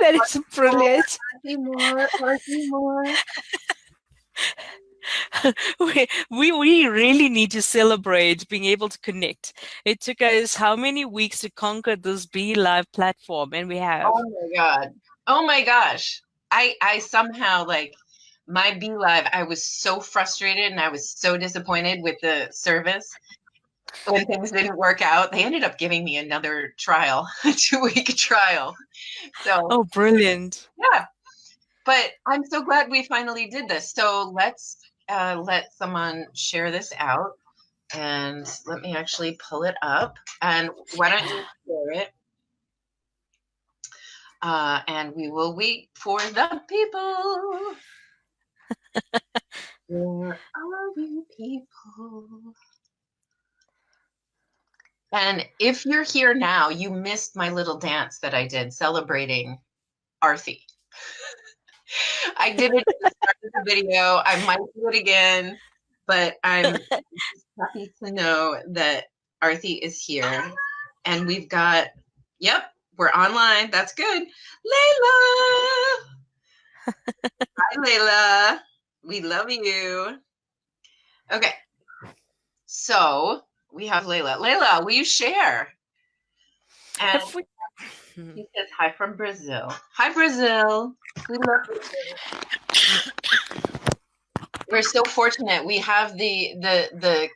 That is brilliant. Arthie Moore, Arthie Moore. We really need to celebrate being able to connect. It took us how many weeks to conquer this Be Live platform, and we have. Oh my God. Oh my gosh. I somehow like my Be Live, I was so frustrated and I was so disappointed with the service when things didn't work out. They ended up giving me another trial, a 2-week trial. So Oh, brilliant. yeah, but I'm so glad we finally did this. So let's let someone share this out. And let me actually pull it up. And why don't you share it? And we will wait for the people. Where are you people? And if you're here now, you missed my little dance that I did celebrating Arthie. I did it at the start of the video. I might do it again, but I'm happy to know that Arthie is here. And we've got, yep, we're online. That's good. Layla. Hi, Layla. We love you. Okay. So we have Layla. Layla, will you share? And he says hi from Brazil. Hi, Brazil. We love Brazil. We're so fortunate. We have the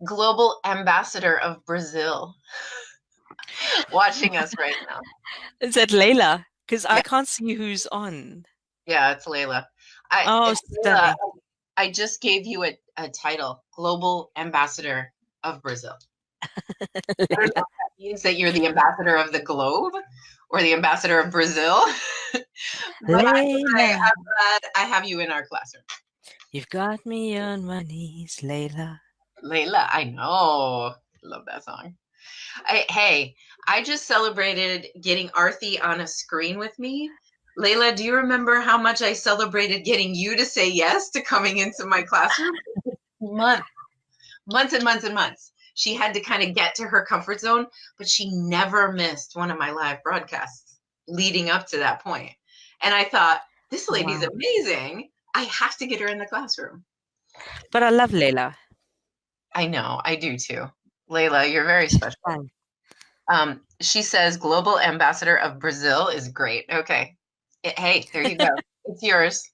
global ambassador of Brazil watching us right now. Is that Layla? Because Yeah. I can't see who's on. Yeah, it's Layla. Oh, Layla, stunning. I just gave you a title, Global Ambassador of Brazil. I don't know if that means that you're the ambassador of the globe or the ambassador of Brazil. But I have you in our classroom. You've got me on my knees, Layla. Layla, I know. Love that song. Hey, I just celebrated getting Arthie on a screen with me. Layla, do you remember how much I celebrated getting you to say yes to coming into my classroom? Months and months and months. She had to kind of get to her comfort zone, but she never missed one of my live broadcasts leading up to that point. And I thought, this lady's amazing. I have to get her in the classroom. But I love Layla. I know, I do too. Layla, you're very special. She says global ambassador of Brazil is great. Okay. Hey, there you go. It's yours.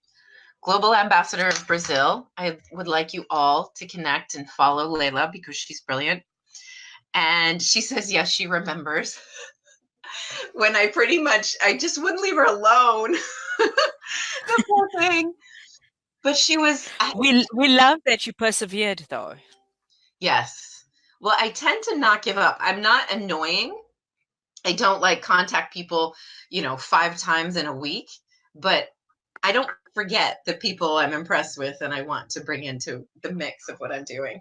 Global ambassador of Brazil. I would like you all to connect and follow Layla because she's brilliant. And she says, yes, she remembers when I just wouldn't leave her alone. The poor thing. But she was. We love that you persevered, though. Yes. Well, I tend to not give up. I'm not annoying. I don't like contact people, 5 times in a week, but I don't forget the people I'm impressed with and I want to bring into the mix of what I'm doing.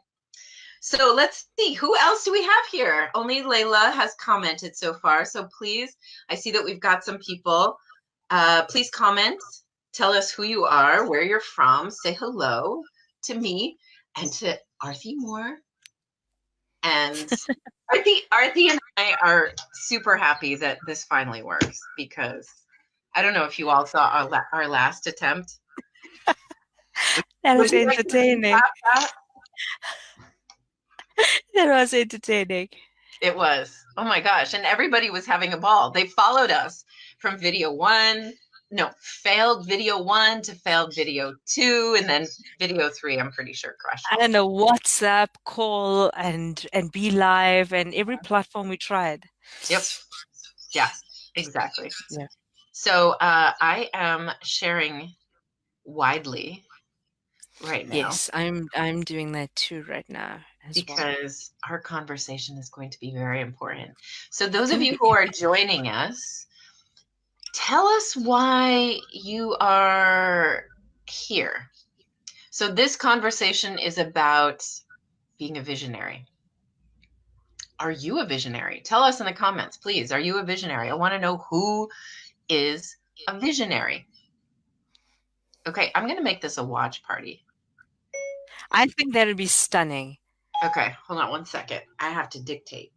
So let's see, who else do we have here? Only Layla has commented so far. So please, I see that we've got some people. Please comment, tell us who you are, where you're from, say hello to me and to Arthie Moore. And Arthie and I are super happy that this finally works because I don't know if you all saw our last attempt. That was entertaining. That was entertaining. It was. Oh my gosh. And everybody was having a ball. They followed us from failed video 1 to failed video 2. And then video 3, I'm pretty sure crashed. And a WhatsApp call and Be Live and every platform we tried. Yep. Yeah, exactly. Yeah. So I am sharing widely right now. Yes, I'm doing that too right now because our conversation is going to be very important. So those of you who are joining us, tell us why you are here. So this conversation is about being a visionary. Are you a visionary? Tell us in the comments, please. Are you a visionary? I want to know who is a visionary. Okay, I'm going to make this a watch party. I think that would be stunning. Okay, hold on one second. I have to dictate.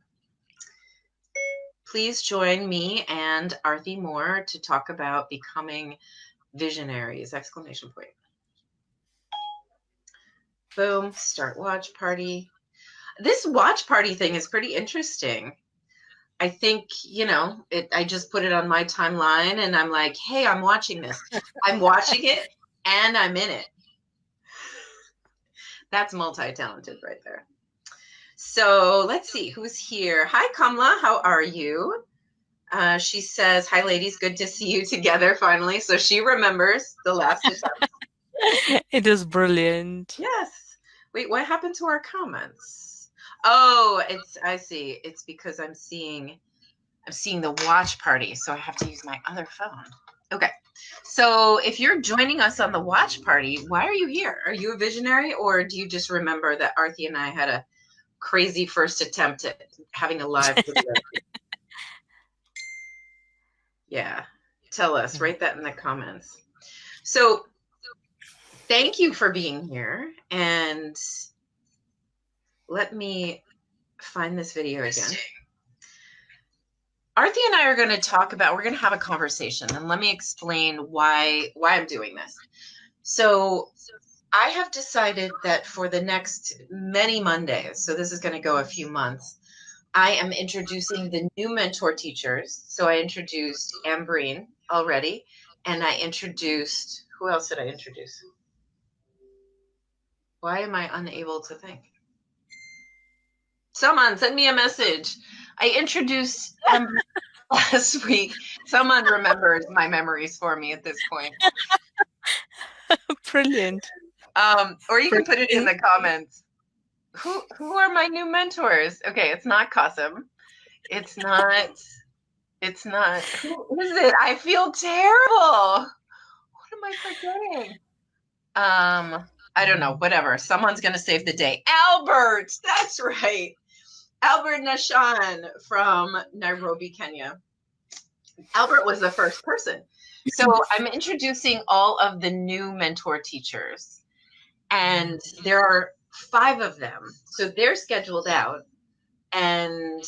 please join me and Arthie Moore to talk about becoming visionaries, exclamation point. Boom, start watch party. This watch party thing is pretty interesting. I think, I just put it on my timeline and I'm like, hey, I'm watching this. I'm watching it and I'm in it. That's multi-talented right there. So let's see who's here. Hi, Kamla. How are you? She says, hi, ladies. Good to see you together finally. So she remembers the last attempt. It is brilliant. Yes. Wait, what happened to our comments? Oh, I see. It's because I'm seeing the watch party. So I have to use my other phone. Okay. So if you're joining us on the watch party, why are you here? Are you a visionary, or do you just remember that Arthie and I had a crazy first attempt at having a live video? Yeah. Tell us. Write that in the comments. So thank you for being here. And let me find this video again. Arthie and I are going to talk about, we're going to have a conversation, and let me explain why I'm doing this. So I have decided that for the next many Mondays, so this is going to go a few months, I am introducing the new mentor teachers. So I introduced Ambreen already, and I introduced, who else did I introduce? Why am I unable to think? Someone send me a message. I introduced Ambreen last week. Someone remembers my memories for me at this point. Brilliant. Or you can put it in the comments. Who are my new mentors? Okay, it's not Qasim. It's not. Who is it? I feel terrible. What am I forgetting? I don't know. Whatever. Someone's gonna save the day. Albert. That's right. Albert Nashan from Nairobi, Kenya. Albert was the first person. So I'm introducing all of the new mentor teachers, and there are 5 of them. So they're scheduled out, and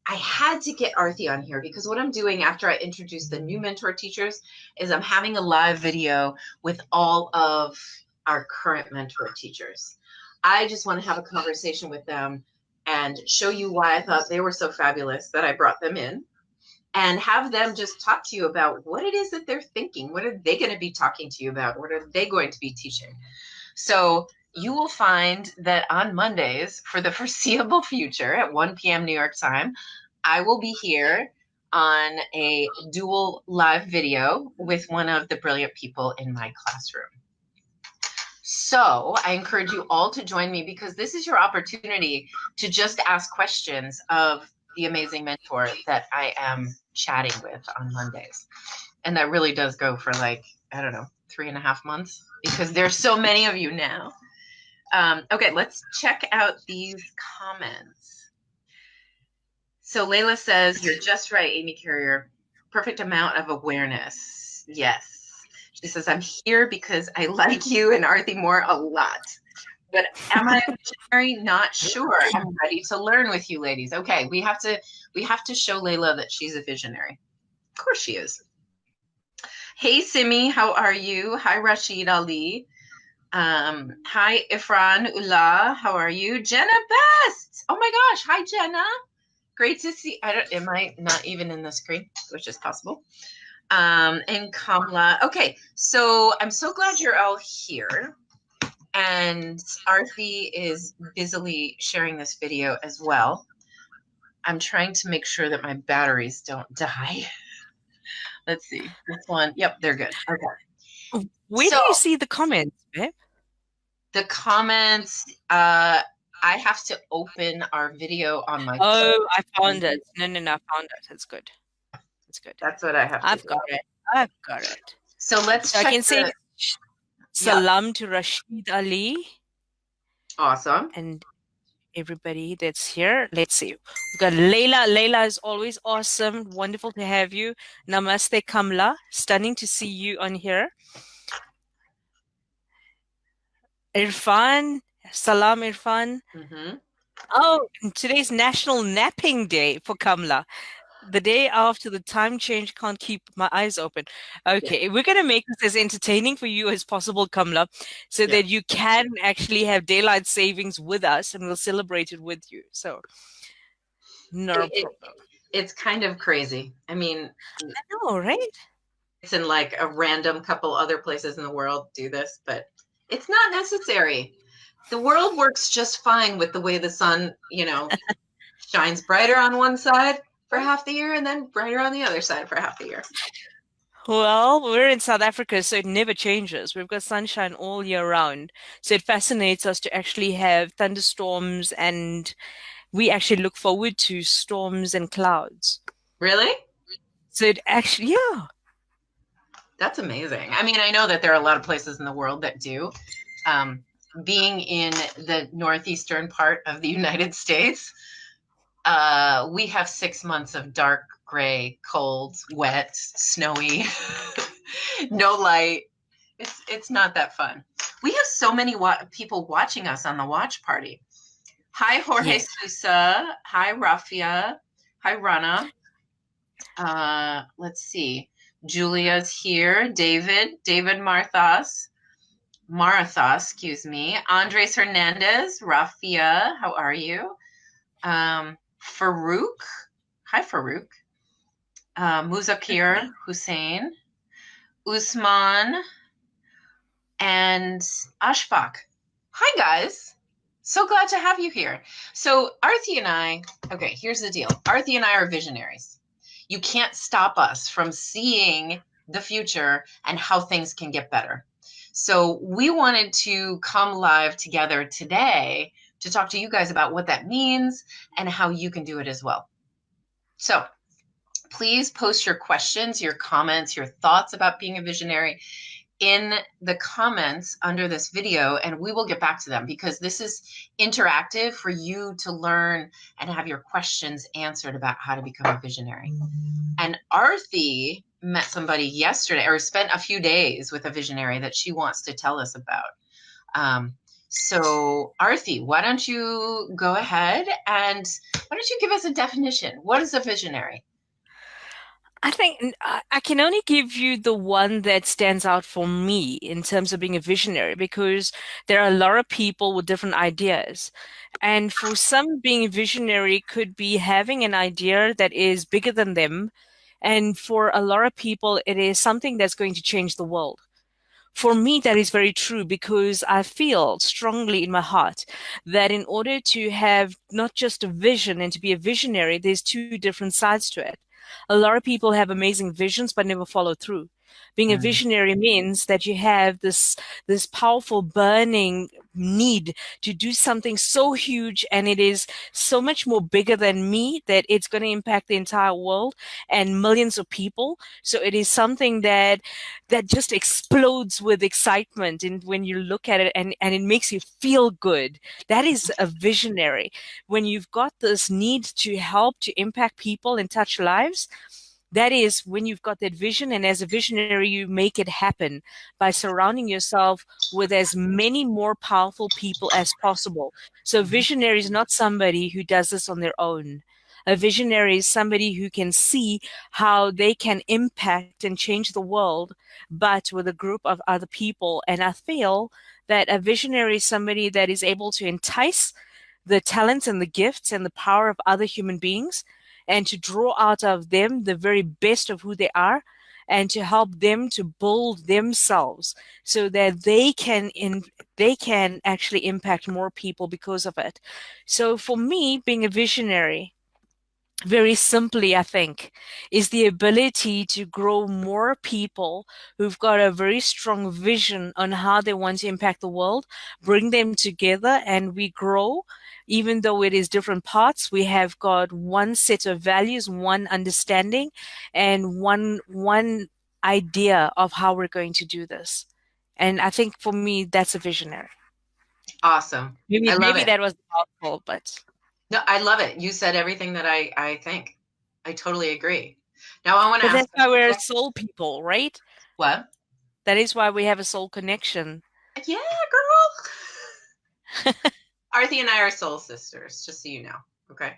I had to get Arthie on here because what I'm doing after I introduce the new mentor teachers is I'm having a live video with all of our current mentor teachers. I just want to have a conversation with them and show you why I thought they were so fabulous that I brought them in, and have them just talk to you about what it is that they're thinking. What are they going to be talking to you about? What are they going to be teaching? So you will find that on Mondays for the foreseeable future at 1 p.m. New York time, I will be here on a dual live video with one of the brilliant people in my classroom. So I encourage you all to join me, because this is your opportunity to just ask questions of the amazing mentor that I am chatting with on Mondays. And that really does go for 3.5 months, because there's so many of you now. Okay, let's check out these comments. So Layla says, you're just right, Amy Carrier. Perfect amount of awareness. Yes. She says, I'm here because I like you and Arthie Moore a lot. But am I a visionary? Not sure. I'm ready to learn with you ladies. Okay, we have to show Layla that she's a visionary. Of course she is. Hey, Simi, how are you? Hi, Rashid Ali. Hi, Ifran Ullah. How are you? Jenna Best. Oh my gosh. Hi, Jenna. Great to see. Am I not even in the screen? Which is possible. And Kamla. Okay, so I'm so glad you're all here. And Arthie is busily sharing this video as well. I'm trying to make sure that my batteries don't die. Let's see. This one. Yep, they're good. Okay. Where do you see the comments, babe? The comments, I have to open our video on my phone. Oh, I found it. No, I found it. It's good. It's good. That's what I have to I've do. got it. I've got it. So let's check. I can say salam to Rashid Ali. Awesome. And everybody that's here. Let's see. We've got Layla. Layla is always awesome. Wonderful to have you. Namaste, Kamla. Stunning to see you on here. Irfan. Salam, Irfan. Mm-hmm. Oh, today's National Napping Day for Kamla. The day after the time change, can't keep my eyes open. Yeah, Okay, we're gonna make this as entertaining for you as possible, Kamla, so yeah. that you can actually have daylight savings with us and we'll celebrate it with you. So, not a It, it, problem. it's kind of crazy. I mean, I know, right? it's in like a random couple other places in the world do this, but it's not necessary. The world works just fine with the way the sun, shines brighter on one side for half the year and then brighter on the other side for half the year. Well, we're in South Africa, so it never changes. We've got sunshine all year round. So it fascinates us to actually have thunderstorms, and we actually look forward to storms and clouds. Really? So it actually, yeah. That's amazing. I mean, I know that there are a lot of places in the world that do. Um, Being in the northeastern part of the United States, we have 6 months of dark, gray, cold, wet, snowy, no light. It's not that fun. We have so many people watching us on the watch party. Hi, Jorge Yeah. Sousa. Hi, Rafia. Hi, Rana. Let's see. Julia's here. David Marathas, excuse me. Andres Hernandez. Rafia, how are you? Farouk. Hi, Farouk. Muzakir Hussein. Usman and Ashfaq. Hi, guys. So glad to have you here. So, Arthie and I, okay, here's the deal. Arthie and I are visionaries. You can't stop us from seeing the future and how things can get better. So, we wanted to come live together today to talk to you guys about what that means and how you can do it as well. So, please post your questions, your comments, your thoughts about being a visionary in the comments under this video, and we will get back to them because this is interactive for you to learn and have your questions answered about how to become a visionary. And Arthie met somebody yesterday or spent a few days with a visionary that she wants to tell us about. So Arthie, why don't you go ahead and why don't you give us a definition? What is a visionary? I think I can only give you the one that stands out for me in terms of being a visionary because there are a lot of people with different ideas. And for some, being a visionary could be having an idea that is bigger than them. And for a lot of people, it is something that's going to change the world. For me, that is very true because I feel strongly in my heart that in order to have not just a vision and to be a visionary, there's two different sides to it. A lot of people have amazing visions but never follow through. Being a Mm. visionary means that you have this powerful burning need to do something so huge, and it is so much more bigger than me that it's going to impact the entire world and millions of people. So it is something that just explodes with excitement, and when you look at it, and it makes you feel good. That is a visionary. When you've got this need to help, to impact people and touch lives, that is when you've got that vision, and as a visionary you make it happen by surrounding yourself with as many more powerful people as possible. So visionary is not somebody who does this on their own. A visionary is somebody who can see how they can impact and change the world, but with a group of other people. And I feel that a visionary is somebody that is able to entice the talents and the gifts and the power of other human beings, and to draw out of them the very best of who they are, and to help them to build themselves so that they can actually impact more people because of it. So for me, being a visionary, very simply, I think, is the ability to grow more people who've got a very strong vision on how they want to impact the world, bring them together, and we grow. Even though it is different parts, we have got one set of values, one understanding, and one idea of how we're going to do this. And I think for me, that's a visionary. Awesome. Maybe I love maybe it. that was helpful, but No, I love it. You said everything that I think. I totally agree. Now I want to but ask that's why we're soul people, right? what? That is why we have a soul connection. Yeah, girl. Arthie and I are soul sisters, just so you know. Okay.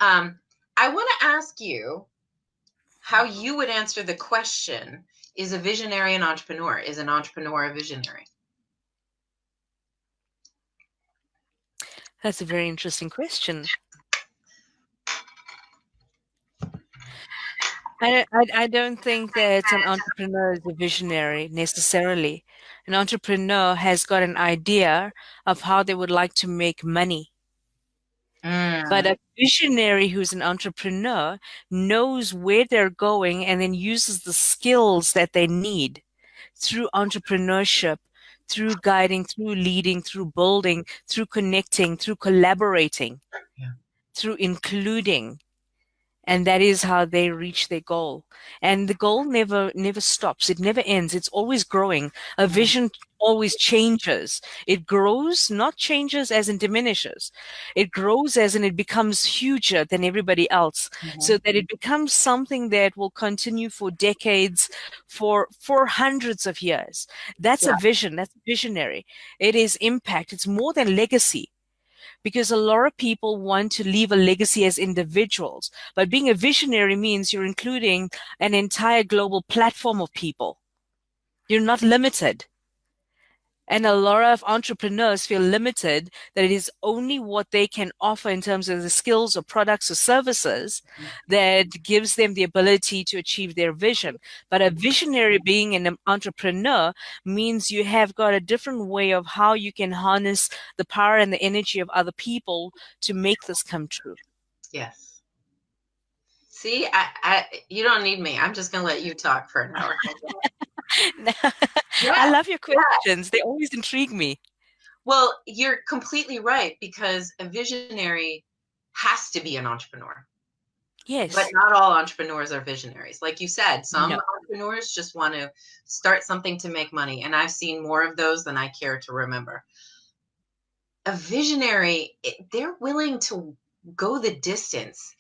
Um, I want to ask you how you would answer the question, is a visionary an entrepreneur? Is an entrepreneur a visionary? That's a very interesting question. I don't think that an entrepreneur is a visionary necessarily. An entrepreneur has got an idea of how they would like to make money. But Mm, a visionary who's an entrepreneur knows where they're going and then uses the skills that they need through entrepreneurship, through guiding, through leading, through building, through connecting, through collaborating, yeah. through including. And that is how they reach their goal. And the goal never stops. It never ends. It's always growing. A Mm, vision always changes. It grows, not changes as in diminishes. It grows as in it becomes huger than everybody else, so mhm. that it becomes something that will continue for decades, for hundreds of years. That's a Yeah. vision. That's visionary. It is impact. It's more than legacy, because a lot of people want to leave a legacy as individuals. But being a visionary means you're including an entire global platform of people. You're not limited. And a lot of entrepreneurs feel limited, that it is only what they can offer in terms of the skills or products or services that gives them the ability to achieve their vision. But a visionary, being an entrepreneur, means you have got a different way of how you can harness the power and the energy of other people to make this come true. Yes. See, you don't need me. I'm just going to let you talk for an hour. I Yes. love your questions. They always intrigue me. Well, you're completely right, because a visionary has to be an entrepreneur. But Yes. not all entrepreneurs are visionaries. Like you said, some No. entrepreneurs just want to start something to make money. And I've seen more of those than I care to remember. A visionary, they're willing to go the distance,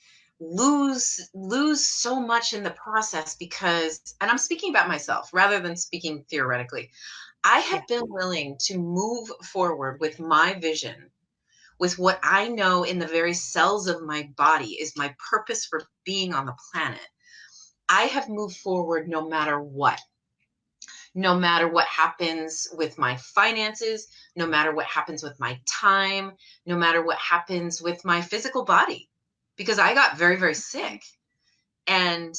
lose so much in the process, because, and I'm speaking about myself rather than speaking theoretically, I Yeah. have been willing to move forward with my vision, with what I know in the very cells of my body is my purpose for being on the planet. I have moved forward no matter what. No matter what happens with my finances, no matter what happens with my time, no matter what happens with my physical body, because I got very, very sick and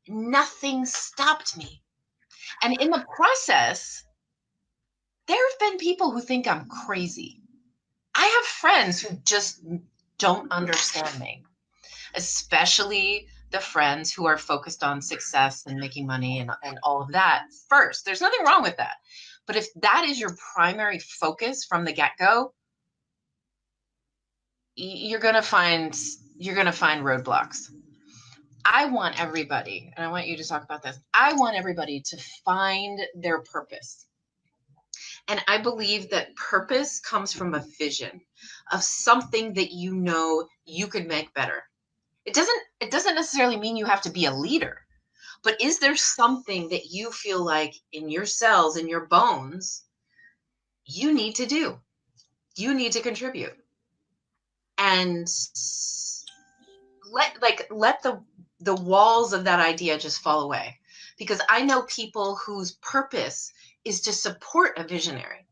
nothing stopped me. And in the process, there have been people who think I'm crazy. I have friends who just don't understand me, especially the friends who are focused on success and making money and all of that first. There's nothing wrong with that. But if that is your primary focus from the get-go, you're going to find roadblocks. I want everybody, and I want you to talk about this. I want everybody to find their purpose. And I believe that purpose comes from a vision of something that you know you could make better. It doesn't necessarily mean you have to be a leader, but is there something that you feel like in your cells, in your bones, you need to do? You need to contribute. And let the walls of that idea just fall away. Because I know people whose purpose is to support a visionary,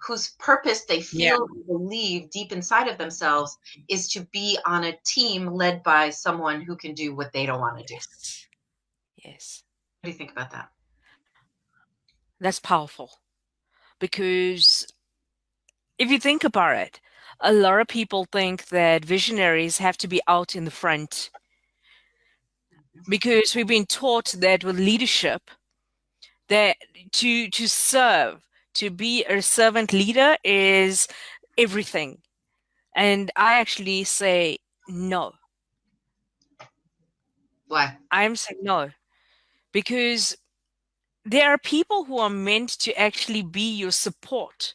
whose purpose they Yeah. feel and believe deep inside of themselves is to be on a team led by someone who can do what they don't want to do. Yes. Yes. What do you think about that? That's powerful, because if you think about it, a lot of people think that visionaries have to be out in the front, because we've been taught that with leadership, that to serve, to be a servant leader is everything. And I actually say no. Why? I'm saying no, because there are people who are meant to actually be your support,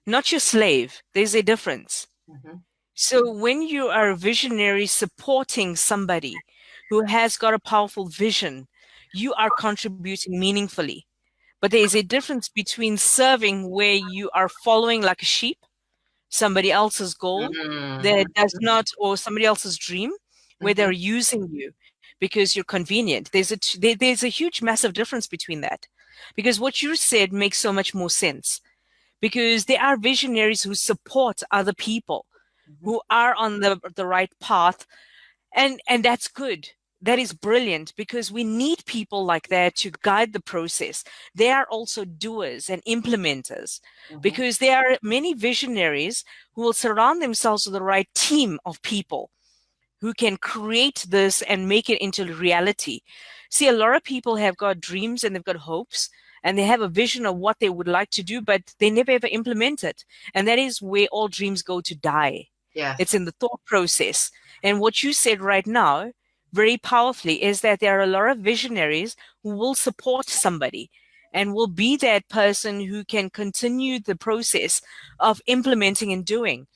not your slave. There's a difference. Mm-hmm. So when you are a visionary supporting somebody who has got a powerful vision, you are contributing meaningfully. But there is a difference between serving where you are following like a sheep somebody else's goal Mm-hmm. that does not, or somebody else's dream, where Mm-hmm. they're using you because you're convenient. There's a huge, massive difference between that. Because what you said makes so much more sense. Because there are visionaries who support other people Mm-hmm. who are on the right path, and that's good. That is brilliant because we need people like that to guide the process. They are also doers and implementers Mm-hmm. because there are many visionaries who will surround themselves with the right team of people who can create this and make it into reality. See, a lot of people have got dreams and they've got hopes and they have a vision of what they would like to do, but they never ever implement it. And that is where all dreams go to die. Yes. It's in the thought process. And what you said right now, very powerfully, is that there are a lot of visionaries who will support somebody and will be that person who can continue the process of implementing and doing.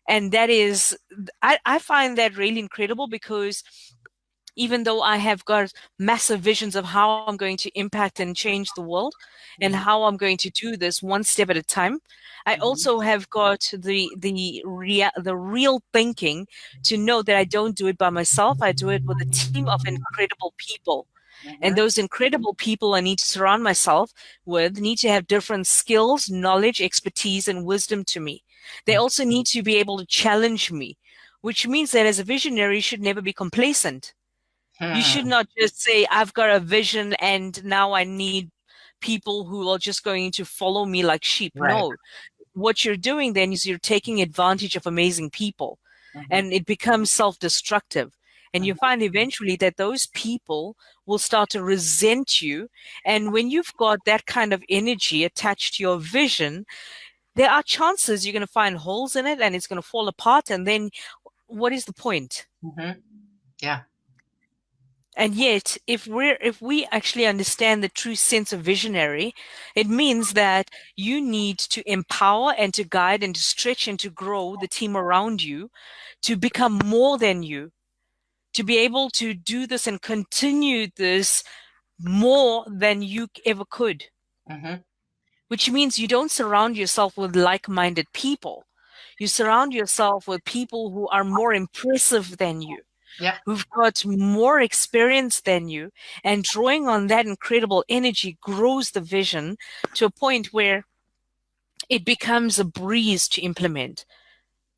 And that is, I find that really incredible because even though I have got massive visions of how I'm going to impact and change the world and Mm-hmm. how I'm going to do this one step at a time, I Mm-hmm. also have got the real thinking to know that I don't do it by myself. I do it with a team of incredible people. And Mm-hmm. those incredible people I need to surround myself with need to have different skills, knowledge, expertise, and wisdom to me. They also need to be able to challenge me, which means that as a visionary, you should never be complacent. You should Hmm. not just say, I've got a vision and now I need people who are just going to follow me like sheep. Right. No, what you're doing then is you're taking advantage of amazing people Mm-hmm. and it becomes self-destructive. And you Mm-hmm. find eventually that those people will start to resent you. And when you've got that kind of energy attached to your vision, there are chances you're going to find holes in it and it's going to fall apart. And then what is the point? Mm-hmm. Yeah. And yet, if we actually understand the true sense of visionary, it means that you need to empower and to guide and to stretch and to grow the team around you to become more than you, to be able to do this and continue this more than you ever could, Mm-hmm. which means you don't surround yourself with like-minded people. You surround yourself with people who are more impressive than you, Yeah. who've got more experience than you, and drawing on that incredible energy grows the vision to a point where it becomes a breeze to implement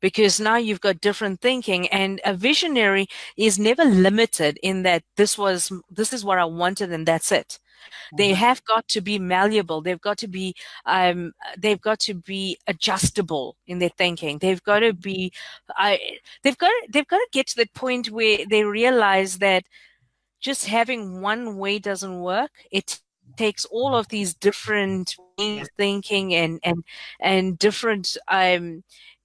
because now you've got different thinking, and a visionary is never limited in that this is what I wanted and that's it. They Mm-hmm. have got to be malleable. They've got to be adjustable in their thinking. They've got to be they've got to get to that point where they realize that just having one way doesn't work. It takes all of these different ways Yeah. of thinking and different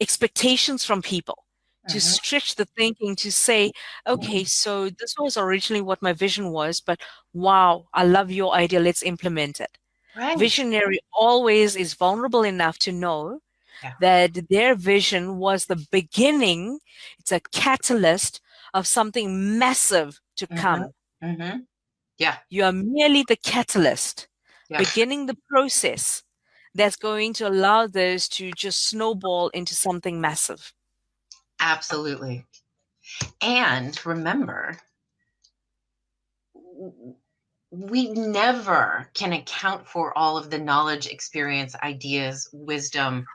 expectations from people to Mm-hmm. stretch the thinking to say, okay, so this was originally what my vision was, but wow, I love your idea. Let's implement it. Right. Visionary always is vulnerable enough to know Yeah. that their vision was the beginning. It's a catalyst of something massive to Mm-hmm. come. Mm-hmm. Yeah. You are merely the catalyst, Yeah. beginning the process that's going to allow this to just snowball into something massive. Absolutely. And remember, we never can account for all of the knowledge, experience, ideas, wisdom, No,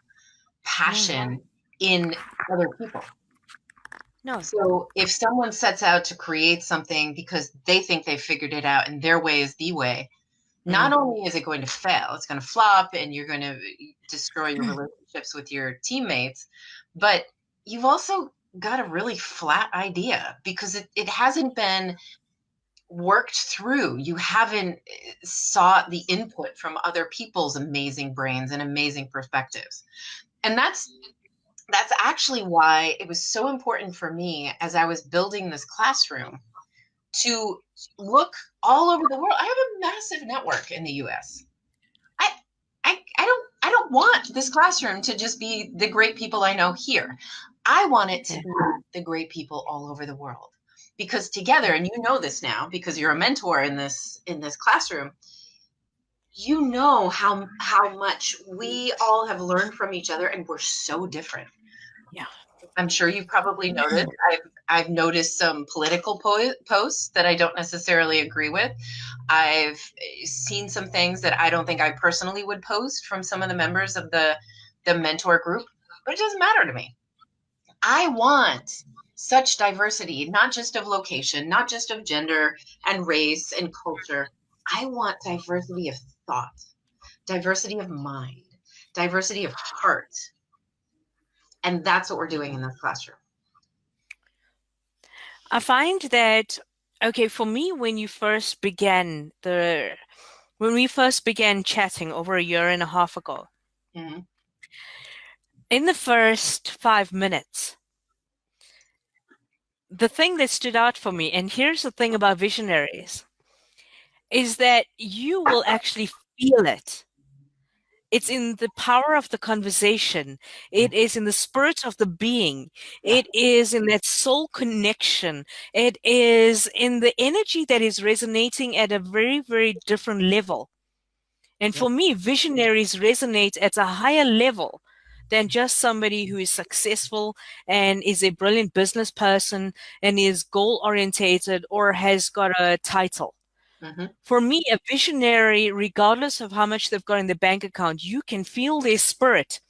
passion in other people. no. So if someone sets out to create something because they think they figured it out and their way is the way, not Mm. only is it going to fail, it's going to flop and you're going to destroy your relationships with your teammates, but you've also got a really flat idea because it hasn't been worked through. You haven't sought the input from other people's amazing brains and amazing perspectives. And that's actually why it was so important for me as I was building this classroom to look all over the world. I have a massive network in the US. I I don't want this classroom to just be the great people I know here. I want it to Yeah. be the great people all over the world. Because together, and you know this now because you're a mentor in this classroom, you know how much we all have learned from each other and we're so different. Yeah. I'm sure you've probably noticed. I've noticed some political posts that I don't necessarily agree with. I've seen some things that I don't think I personally would post from some of the members of the mentor group, but it doesn't matter to me. I want such diversity, not just of location, not just of gender and race and culture. I want diversity of thought, diversity of mind, diversity of heart. And that's what we're doing in this classroom. I find that, okay, for me, when we first began chatting over a year and a half ago, Mm-hmm. in the first 5 minutes, the thing that stood out for me, and here's the thing about visionaries, is that you will actually feel it. It's in the power of the conversation. Yeah, It is in the spirit of the being. yeah, It is in that soul connection. It is in the energy that is resonating at a very, very different level. And yeah. for me, visionaries resonate at a higher level than just somebody who is successful and is a brilliant business person and is goal orientated or has got a title. Mm-hmm. For me, a visionary, regardless of how much they've got in the bank account, you can feel their spirit,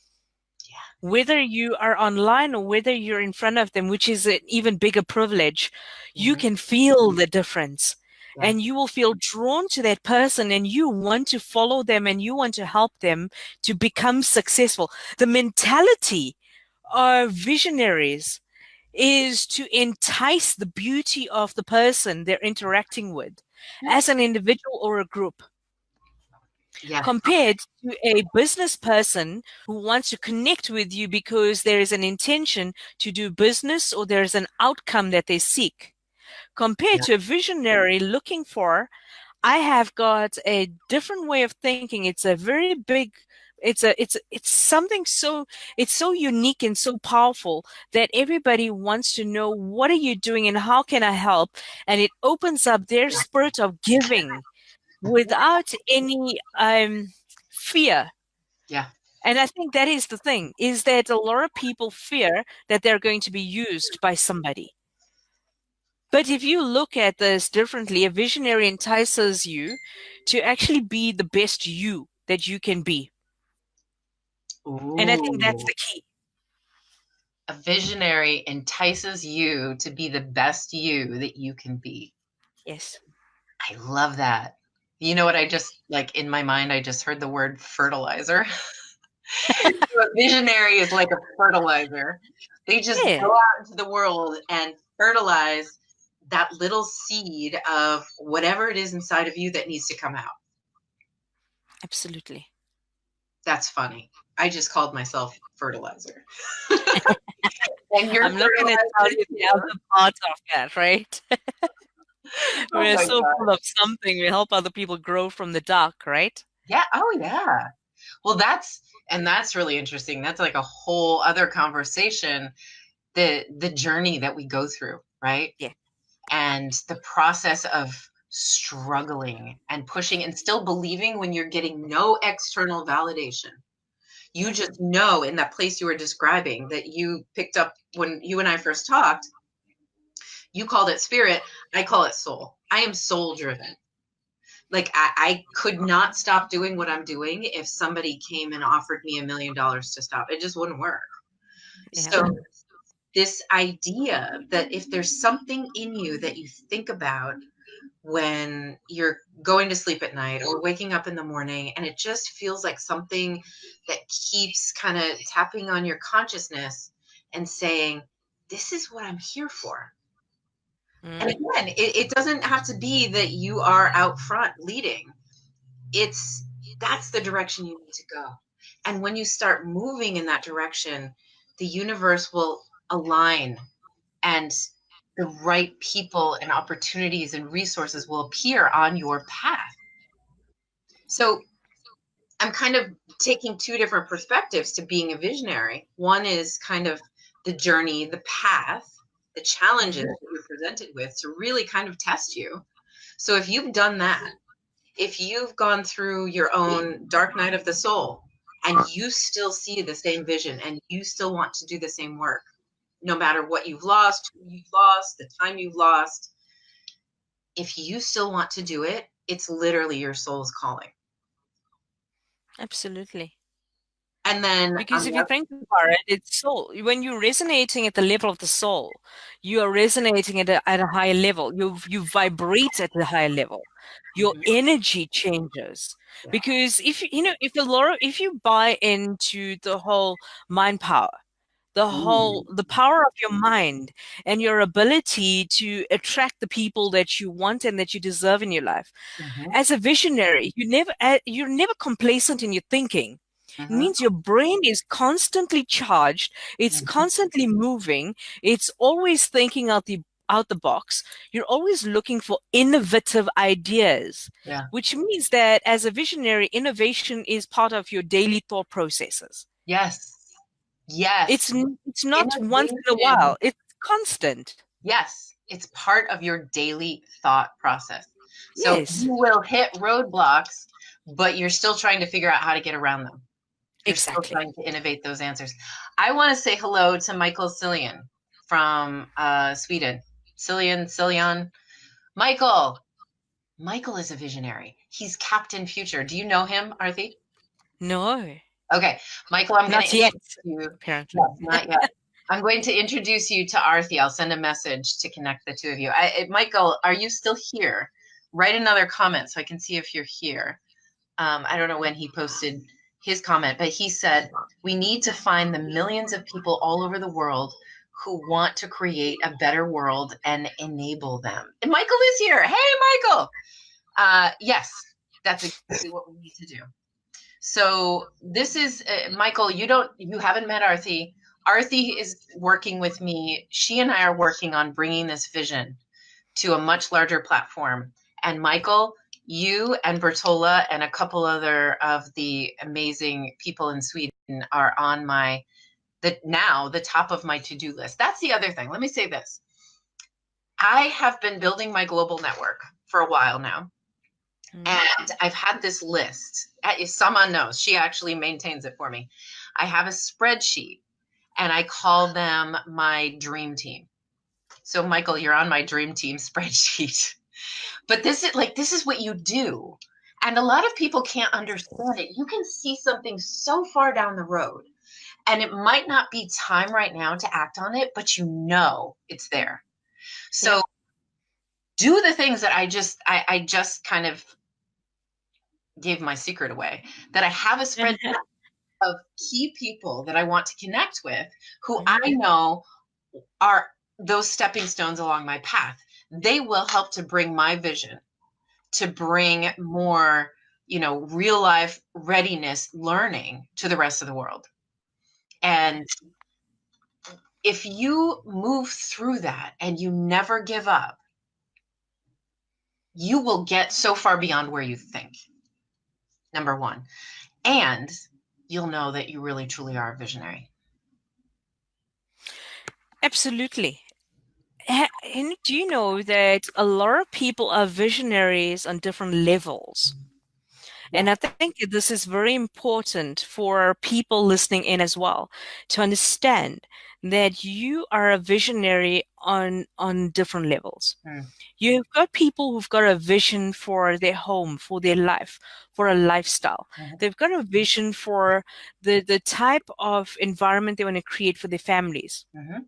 Yeah, whether you are online or whether you're in front of them, which is an even bigger privilege. You mm-hmm. can feel the difference. Yeah, And you will feel drawn to that person and you want to follow them and you want to help them to become successful. The mentality of visionaries is to entice the beauty of the person they're interacting with as an individual or a group, yeah, compared to a business person who wants to connect with you because there is an intention to do business or there's an outcome that they seek. Compared yeah. to a visionary looking for, I have got a different way of thinking. It's a very big, it's something so, it's so unique and so powerful that everybody wants to know, what are you doing and how can I help? And it opens up their spirit of giving without any fear. Yeah. And I think that is the thing, is that a lot of people fear that they're going to be used by somebody. But if you look at this differently, a visionary entices you to actually be the best you that you can be. And I think that's Ooh. the key. A visionary entices you to be the best you that you can be. Yes. I love that. You know what? I just, like, in my mind, I just heard the word fertilizer. So a visionary is like a fertilizer. They just Yeah, go out into the world and fertilize that little seed of whatever it is inside of you that needs to come out. absolutely. That's funny. I just called myself fertilizer. And you're I'm looking to tell fertilizer you the too. other part of that, right? Oh We're my so God. full of something. We help other people grow from the dark, right? Yeah. Oh yeah. Well, that's really interesting. That's like a whole other conversation, the journey that we go through, right? Yeah. And the process of struggling and pushing and still believing when you're getting no external validation. You Yeah. just know in that place you were describing that you picked up when you and I first talked, you called it spirit, I call it soul. I am soul driven. Like I could not stop doing what I'm doing if somebody came and offered me $1 million to stop. It just wouldn't work. Yeah. So this idea that if there's something in you that you think about when you're going to sleep at night or waking up in the morning, and it just feels like something that keeps kind of tapping on your consciousness and saying, this is what I'm here for. And Mm. again, it doesn't have to be that you are out front leading. It's That's the direction you need to go. And when you start moving in that direction, the universe will align, and the right people and opportunities and resources will appear on your path. So I'm kind of taking two different perspectives to being a visionary. One is kind of the journey, the path, the challenges Mm. that you're presented with to really kind of test you. So if you've done that, if you've gone through your own dark night of the soul and you still see the same vision and you still want to do the same work, no matter what you've lost, who you've lost, the time you've lost, if you still want to do it, it's literally your soul's calling. Absolutely. And then Because if you think about it, it's soul. When you're resonating at the level of the soul, you are resonating at a higher level. You vibrate at a higher level. Your Mhm. energy changes. Yeah. Because if you know, if you buy into the whole mind power, Mm. the power of your mind and your ability to attract the people that you want and that you deserve in your life. Mhm. As a visionary, you're never complacent in your thinking. It Mhm. means your brain is constantly charged, it's Mhm. constantly moving, it's always thinking out the box. You're always looking for innovative ideas, Yeah. which means that as a visionary, innovation is part of your daily thought processes. Yes. Yes. It's not once in a Innovation. while, it's constant. Yes. It's part of your daily thought process. So Yes, you will hit roadblocks, but you're still trying to figure out how to get around them. You're still exactly. trying to innovate those answers. I want to say hello to Michael Cillian from Sweden. Cillian. Michael. Michael is a visionary. He's Captain Future. Do you know him, Arthie? No, Okay, Michael, I'm going to not yet, introduce you. apparently. Yes, not yet. I'm going to introduce you to Arthie. I'll send a message to connect the two of you. Michael, are you still here? Write another comment so I can see if you're here. I don't know when he posted his comment, but he said, we need to find the millions of people all over the world who want to create a better world and enable them. And Michael is here. Hey, Michael. Yes, that's exactly what we need to do. So this is Michael. You haven't met Arthie. Arthie is working with me. She and I are working on bringing this vision to a much larger platform. And Michael, you and Bertola and a couple other of the amazing people in Sweden are on the top of my to-do list. That's the other thing. Let me say this. I have been building my global network for a while now. Mm. And I've had this list. If someone knows, she actually maintains it for me. I have a spreadsheet and I call them my dream team. So Michael, you're on my dream team spreadsheet. But this is what you do. And a lot of people can't understand it. You can see something so far down the road and it might not be time right now to act on it, but you know it's there. Yep. So do the things that I just kind of gave my secret away, that I have a spreadsheet of key people that I want to connect with who I Mhm. know are those stepping stones along my path. They will help to bring my vision, to bring more, real life readiness learning to the rest of the world. And if you move through that and you never give up, you will get so far beyond where you think, number one. And you'll know that you really truly are a visionary. Absolutely. And do you know that a lot of people are visionaries on different levels? Yeah. And I think this is very important for people listening in as well to understand that you are a visionary on different levels. Mm. You've got people who've got a vision for their home, for their life, for a lifestyle. Mhm. They've got a vision for the type of environment they want to create for their families. Mhm.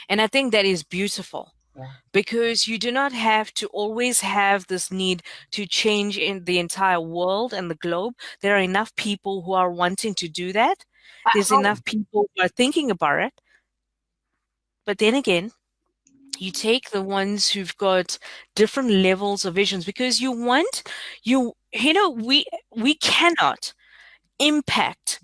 And I think that is beautiful Yeah. because you do not have to always have this need to change in the entire world and the globe. There are enough people who are wanting to do that. At There's home. enough people who are thinking about it. But then again, you take the ones who've got different levels of visions because we cannot impact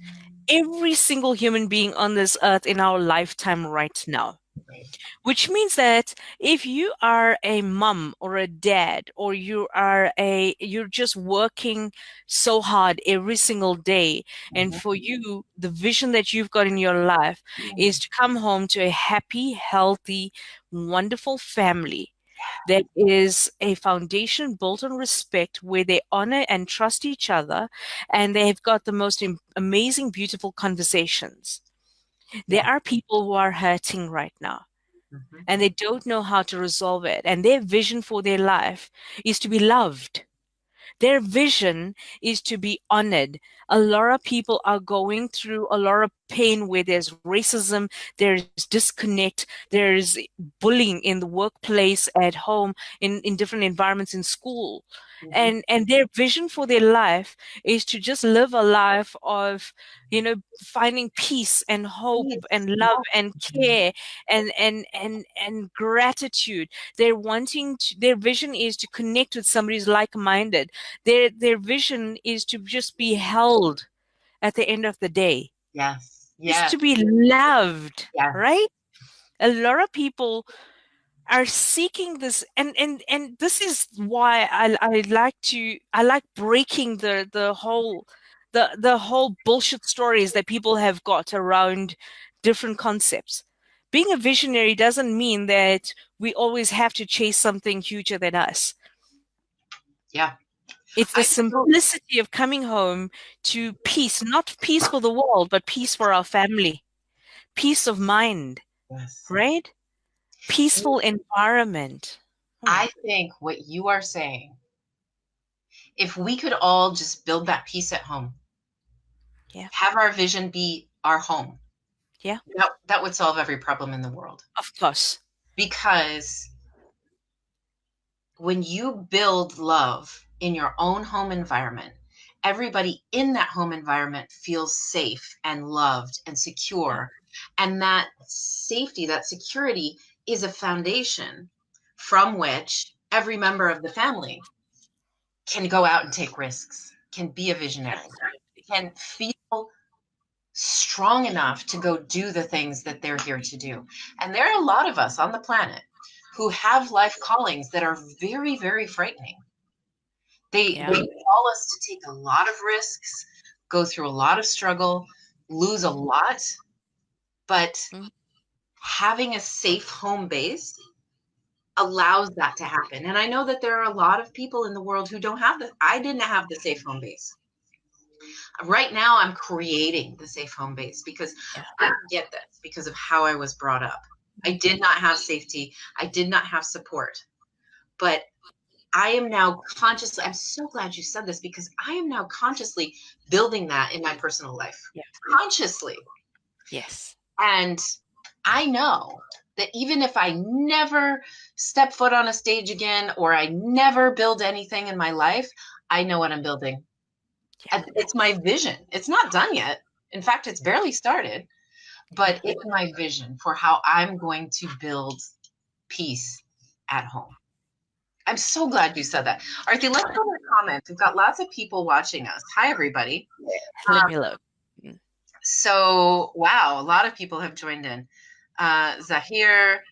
every single human being on this earth in our lifetime right now. Right. Which means that if you are a mom or a dad, or you're just working so hard every single day, and Mhm. for you, the vision that you've got in your life is Mhm. to come home to a happy, healthy, wonderful family that is a foundation built on respect where they honor and trust each other and they've got the most amazing, beautiful conversations. There Yeah. are people who are hurting right now Hmm. and they don't know how to resolve it. And their vision for their life is to be loved. Their vision is to be honored. A lot of people are going through a lot of pain where there's racism, there's disconnect, there's bullying in the workplace, at home, in different environments in school. Hmm. And their vision for their life is to just live a life of, finding peace and hope Yes. and love and care and gratitude. Their vision is to connect with somebody who's like-minded. Their vision is to just be held at the end of the day, Yes. just Yes. to be loved, Yes. right? A lot of people are seeking this, and this is why I like breaking the whole bullshit stories that people have got around different concepts. Being a visionary doesn't mean that we always have to chase something huger than us. Yeah. It's the I so simplicity of coming home to peace, not peace for the world, but peace for our family, peace of mind, yes. right? Peaceful environment. Hmm. I think what you are saying, if we could all just build that peace at home, Yeah, have our vision be our home, yeah, that would solve every problem in the world. of course. Because when you build love in your own home environment, everybody in that home environment feels safe and loved and Yeah, secure. And that safety, that security is a foundation from which every member of the family can go out and take risks, can be a visionary, absolutely. can feel strong enough to go do the things that they're here to do. And there are a lot of us on the planet who have life callings that are very, very frightening. They Yeah. call us to take a lot of risks, go through a lot of struggle, lose a lot, but Mm. having a safe home base allows that to happen. And I know that there are a lot of people in the world who don't have I didn't have the safe home base. Right now I'm creating the safe home base because Yeah. I get this because of how I was brought up. I did not have safety. I did not have support. But I am now consciously, I'm so glad you said this because I am now consciously building that in my personal life. Yeah. Consciously. Yes. And I know that even if I never step foot on a stage again or I never build anything in my life, I know what I'm building. Yeah. It's my vision. It's not done yet. In fact, it's barely started, Yeah. but it's my vision for how I'm going to build peace at home. I'm so glad you said that. Arthie, let's go to the comments. We've got lots of people watching us. Hi, everybody. Let me look. Mm. So, wow, a lot of people have joined in. Zahir,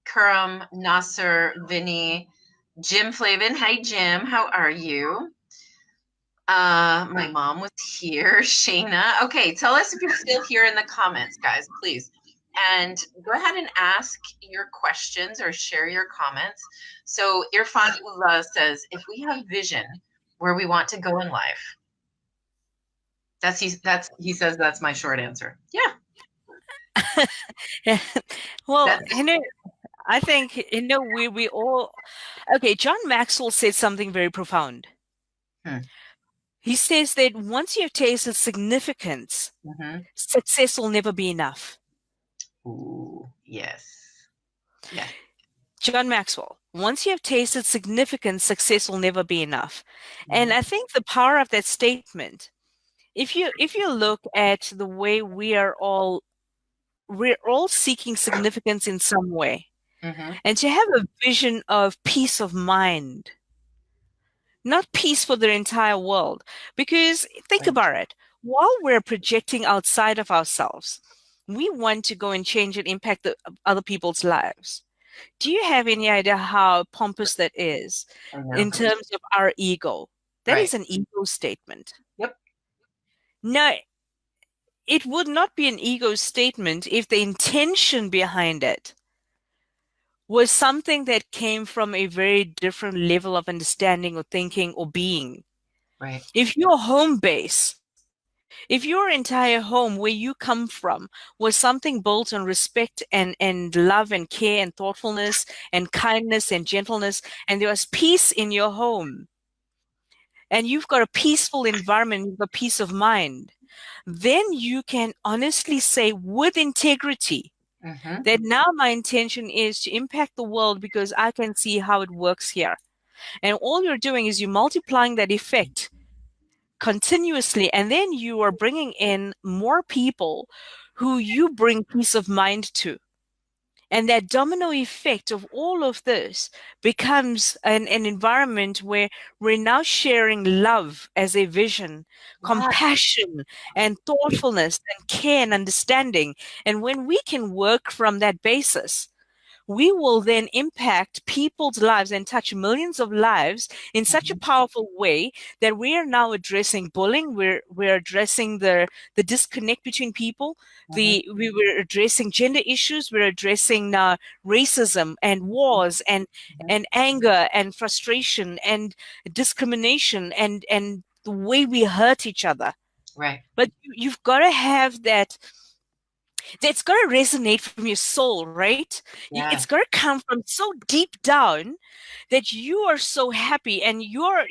Kuram, Nasser, Vinny, Jim Flavin. Hi, Jim. How are you? My mom was here. Shayna. Okay, tell us if you're still here in the comments, guys, please. And go ahead and ask your questions or share your comments. So Irfan Ullah says, if we have vision where we want to go in life, he says that's my short answer. Yeah. Yeah. Well, That's I think, we all, okay, John Maxwell said something very profound. hmm, He says that once you've tasted significance, mm-hmm. success will never be enough. Ooh, yes. Yes. John Maxwell, once you have tasted significance, success will never be enough. And Mm-hmm. I think the power of that statement, if you look at the way we're all seeking significance in some way. Mm-hmm. And to have a vision of peace of mind, not peace for the entire world. Because think Right. about it, while we're projecting outside of ourselves, we want to go and change and impact other people's lives. Do you have any idea how pompous that is I know. in terms of our ego? That Right. is an ego statement. Yep. No, it would not be an ego statement if the intention behind it was something that came from a very different level of understanding or thinking or being. Right. If your home base If your entire home, where you come from, was something built on respect and love and care and thoughtfulness and kindness and gentleness, and there was peace in your home, and you've got a peaceful environment, you've got peace of mind, then you can honestly say with integrity Mm-hmm. that now my intention is to impact the world because I can see how it works here. And all you're doing is you're multiplying that effect continuously, and then you are bringing in more people who you bring peace of mind to. And that domino effect of all of this becomes an environment where we're now sharing love as a vision, Yeah. compassion and thoughtfulness and care and understanding. And when we can work from that basis, we will then impact people's lives and touch millions of lives in such a Mm-hmm. powerful way that we are now addressing bullying. We're addressing the disconnect between people. Mm-hmm. We were addressing gender issues. We're addressing now racism and wars Mm-hmm. and anger and frustration and discrimination and the way we hurt each other. Right. But you've got to have that that's going to resonate from your soul, right? It's Yeah. going to come from so deep down that you are so happy and your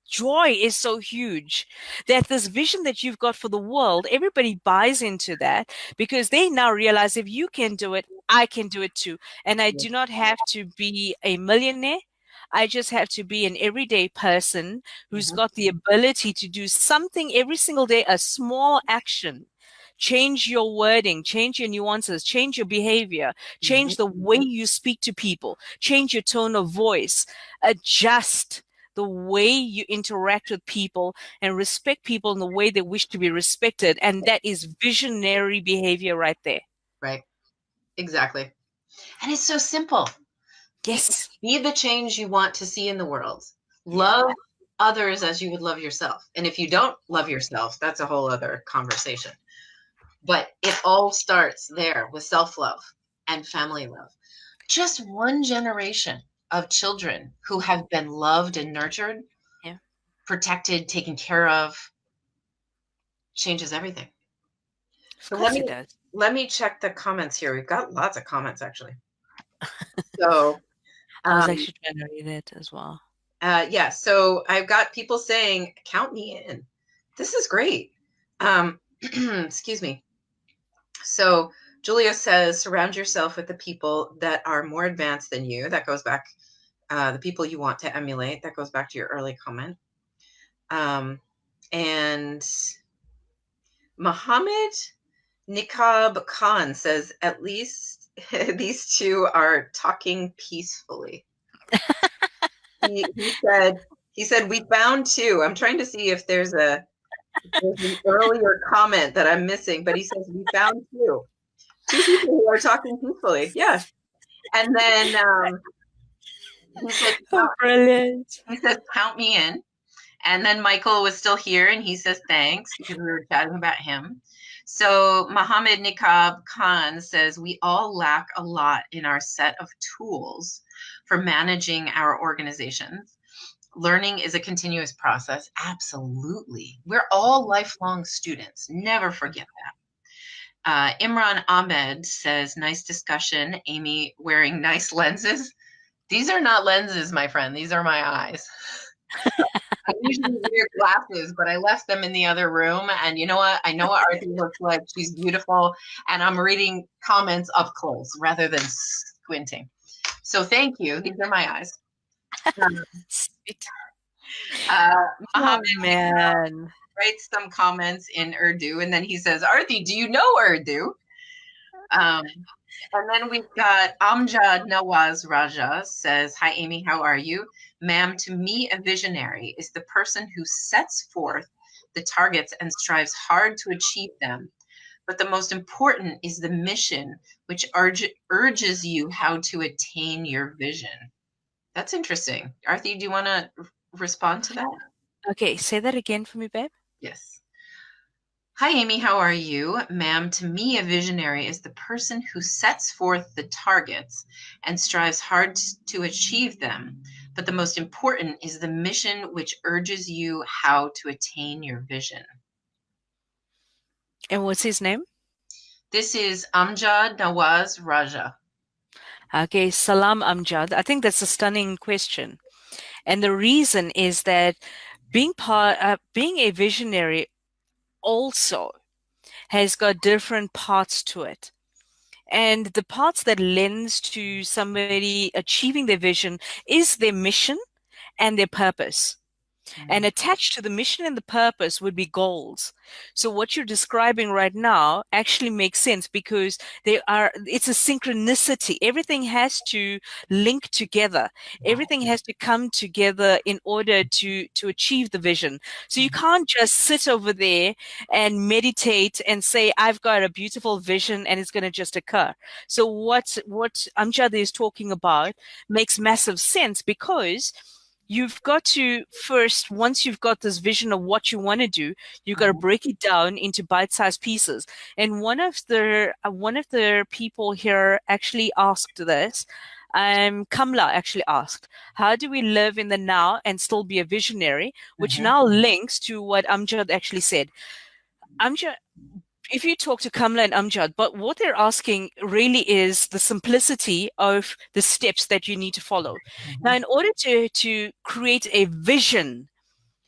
joy is so huge that this vision that you've got for the world, everybody buys into that because they now realize if you can do it, I can do it too. And I Yeah. do not have to be a millionaire. I just have to be an everyday person who's Mm-hmm. got the ability to do something every single day, a small action. Change your wording, change your nuances, change your behavior, Mm-hmm. change the way you speak to people, change your tone of voice, adjust the way you interact with people and respect people in the way they wish to be respected. And that is visionary behavior right there. Right. Exactly. And it's so simple. Be, Yes. be the change you want to see in the world. Yeah. Love others as you would love yourself. And if you don't love yourself, that's a whole other conversation. But it all starts there with self love and family love. Just one generation of children who have been loved and nurtured, Yeah. protected, taken care of, changes everything. Of So course it does. let me check the comments here. We've got lots of comments actually. So I was um, actually trying to read it as well. yeah, so I've got people saying, "Count me in." This is great. Excuse me. So Julia says, surround yourself with the people that are more advanced than you. That goes back, the people you want to emulate. That goes back to your early comment. And Mohammed Niqab Khan says, at least these two are talking peacefully. He said, we found two. I'm trying to see if there's an earlier comment that I'm missing, but he says we found two people who are talking peacefully. Yeah. And then he said, Oh, brilliant. count me in. And then Michael was still here and he says, thanks, because we were chatting about him. So Mohammed Niqab Khan says, we all lack a lot in our set of tools for managing our organizations. Learning is a continuous process. Absolutely. We're all lifelong students. Never forget that. Imran Ahmed says, nice discussion. Amy wearing nice lenses. These are not lenses, my friend. These are my eyes. I usually wear glasses, but I left them in the other room. And you know what? I know what Arthie looks like. She's beautiful. And I'm reading comments up close rather than squinting. So thank you. These are my eyes. Sweet. Uh, Oh, Mohammed man. writes some comments in Urdu, and then he says, Arthie, do you know Urdu? Um, and then we've got Amjad Nawaz Raja says, hi, Amy, how are you? Ma'am, to me, a visionary is the person who sets forth the targets and strives hard to achieve them. But the most important is the mission, which urges you how to attain your vision. That's interesting. Arthie, do you want to respond to that? Okay, say that again for me, babe. Yes. Hi, Amy. How are you? Ma'am, to me, a visionary is the person who sets forth the targets and strives hard to achieve them. But the most important is the mission which urges you how to attain your vision. And what's his name? This is Amjad Nawaz Raja. Okay, Salam Amjad. I think that's a stunning question. And the reason is that being a visionary also has got different parts to it. And the parts that lends to somebody achieving their vision is their mission and their purpose. And attached to the mission and the purpose would be goals. So what you're describing right now actually makes sense because it's a synchronicity. Everything has to link together. Everything has to come together in order to achieve the vision. So you can't just sit over there and meditate and say, I've got a beautiful vision and it's going to just occur. So what Amjad is talking about makes massive sense because you've got to first, once you've got this vision of what you want to do, you've got to break it down into bite-sized pieces. And one of the people here actually asked this. Kamla actually asked, how do we live in the now and still be a visionary? Which now links to what Amjad actually said. Amjad, if you talk to Kamla and Amjad, but what they're asking really is the simplicity of the steps that you need to follow. Now, in order to create a vision,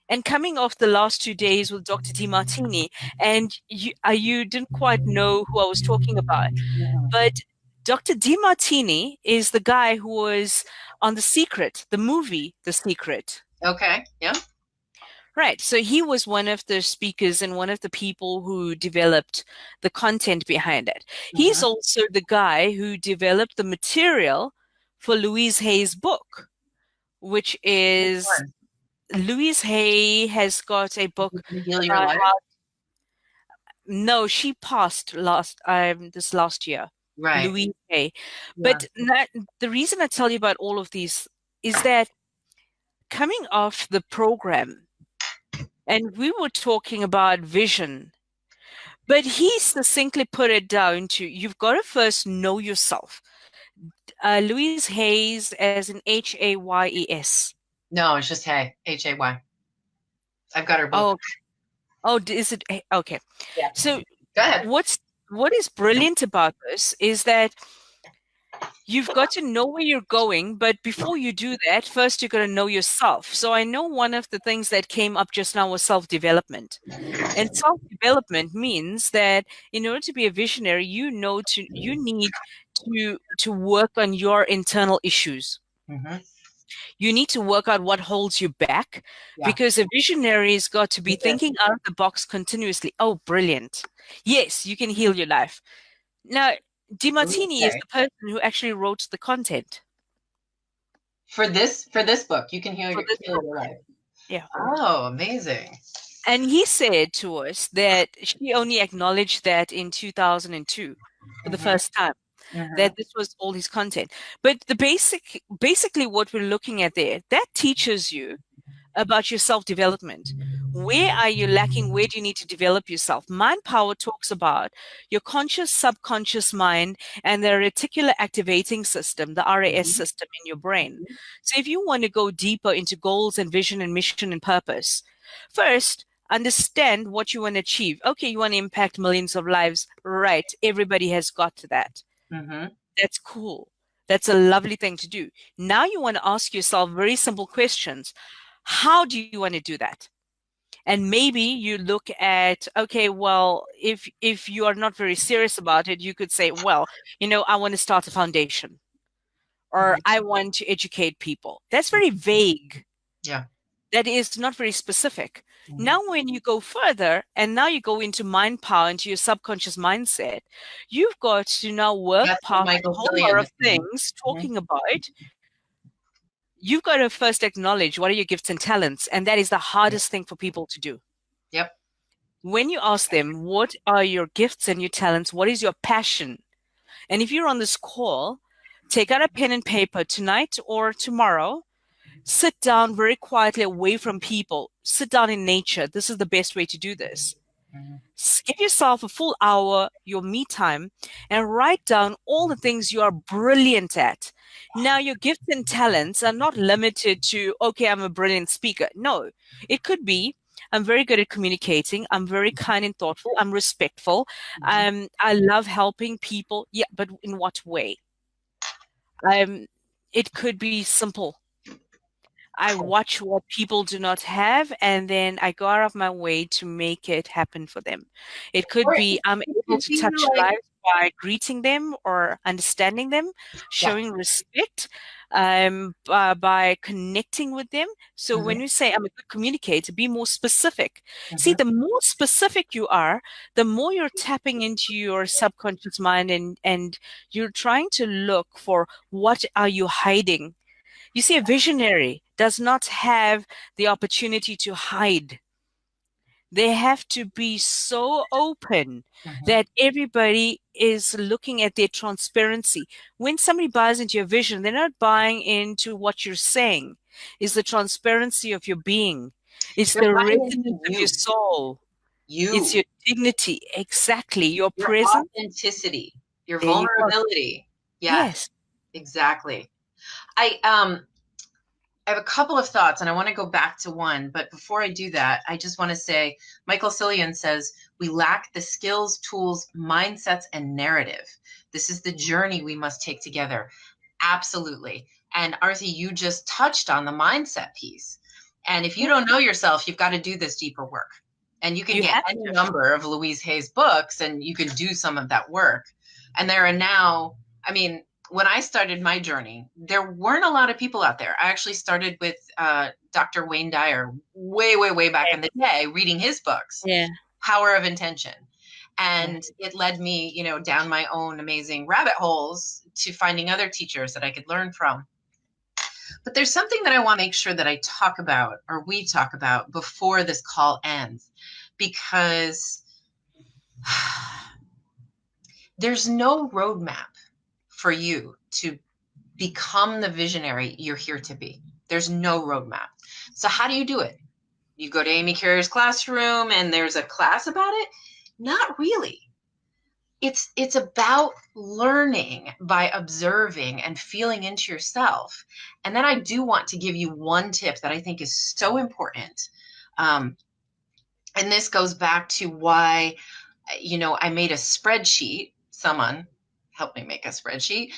and coming off the last 2 days with Dr. DiMartini, and you didn't quite know who I was talking about, but Dr. DiMartini is the guy who was on The Secret, the movie The Secret. Okay. Yeah. Right. So he was one of the speakers and one of the people who developed the content behind it. He's also the guy who developed the material for Louise Hay's book, which is Louise Hay has got a book Heal Your about Life. how, no, she passed this last year, Right. Louise Hay. Yeah. But the reason I tell you about all of these is that coming off the program, and we were talking about vision. But he succinctly put it down to you've got to first know yourself. Louise Hayes as in Hayes. No, it's just Hay. Hay. I've got her book. Oh, oh, is it okay? Yeah. So Go ahead. what is brilliant about this is that you've got to know where you're going, but before you do that, first you've got to know yourself. So I know one of the things that came up just now was self-development. And self-development means that in order to be a visionary, you need to work on your internal issues. You need to work out what holds you back because a visionary's got to be thinking out of the box continuously. Oh, brilliant. Yes, you can heal your life. Now, DiMartini is the person who actually wrote the content. For this book, you can heal your life. Yeah. Oh, amazing. And he said to us that she only acknowledged that in 2002 for the first time, that this was all his content. But basically what we're looking at there, that teaches you about your self-development. Where are you lacking? Where do you need to develop yourself? Mind Power talks about your conscious, subconscious mind and the reticular activating system, the RAS system in your brain. So if you want to go deeper into goals and vision and mission and purpose, first, understand what you want to achieve. Okay, you want to impact millions of lives. Right. Everybody has got to that. That's cool. That's a lovely thing to do. Now you want to ask yourself very simple questions. How do you want to do that? And maybe you look at, okay, well, if you are not very serious about it, you could say, well, I want to start a foundation or I want to educate people. That's very vague. Yeah. That is not very specific. Now, when you go further and now you go into mind power, into your subconscious mindset, you've got to now work past a whole lot of things talking about. You've got to first acknowledge what are your gifts and talents. And that is the hardest thing for people to do. Yep. When you ask them, what are your gifts and your talents? What is your passion? And if you're on this call, take out a pen and paper tonight or tomorrow. Sit down very quietly away from people. Sit down in nature. This is the best way to do this. Give yourself a full hour, your me time, and write down all the things you are brilliant at. Now, your gifts and talents are not limited to, okay, I'm a brilliant speaker. No, it could be, I'm very good at communicating. I'm very kind and thoughtful. I'm respectful. Mhm. I love helping people. Yeah, but in what way? Um, it could be simple. I watch what people do not have, and then I go out of my way to make it happen for them. It could Or be I'm it able could to be touch like, lives by greeting them or understanding them, yeah. showing respect, by connecting with them. So when Mhm. you say I'm a good communicator, be more specific. See, Mhm. the more specific you are, the more you're tapping into your subconscious mind, and you're trying to look for what are you hiding. You see, a visionary does not have the opportunity to hide. They have to be so open Mhm. that everybody is looking at their transparency. When somebody buys into your vision, they're not buying into what you're saying. It's the transparency of your being. It's They're the buying resonance into of your you, soul. It's you, your dignity. Exactly. Your your presence. authenticity, your There you go. vulnerability. Yes, Yes. exactly. I have a couple of thoughts and I want to go back to one, but before I do that, I just want to say Michael Cillian says we lack the skills, tools, mindsets, and narrative. This is the journey we must take together. Absolutely. And Arthie, you just touched on the mindset piece. And if you Yeah. don't know yourself, you've got to do this deeper work. And you can You get have any to. number of Louise Hay's books and you can do some of that work. And there are now, I mean, when I started my journey, there weren't a lot of people out there. I actually started with Dr. Wayne Dyer way, way, way back in the day, reading his books, Yeah. Power of Intention. Yeah. And it led me, down my own amazing rabbit holes to finding other teachers that I could learn from. But there's something that I want to make sure that I talk about or we talk about before this call ends, because there's no roadmap for you to become the visionary you're here to be. There's no roadmap. So how do you do it? You go to Amy Carrier's classroom and there's a class about it? Not really. It's about learning by observing and feeling into yourself. And then I do want to give you one tip that I think is so important. Um, and this goes back to why, I made a spreadsheet. Someone helped me make a spreadsheet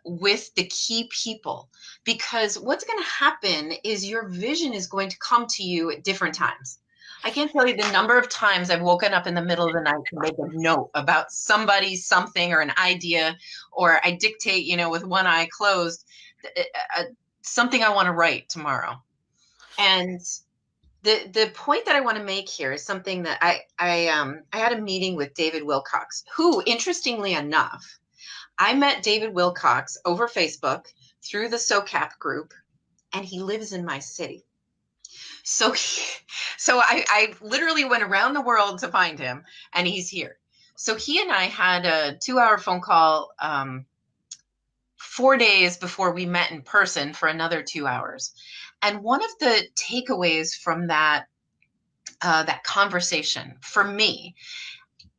with the key people, because what's going to happen is your vision is going to come to you at different times. I can't tell you the number of times I've woken up in the middle of the night to make a note about somebody, something, or an idea, or I dictate, with one eye closed, uh, uh, something I want to write tomorrow. And the point that I want to make here is something that I had a meeting with David Wilcox, who, interestingly enough, I met David Wilcox over Facebook through the SOCAP group, and he lives in my city. So I literally went around the world to find him, and he's here. So he and I had a 2-hour phone call 4 days before we met in person for another 2 hours. And one of the takeaways from that conversation for me,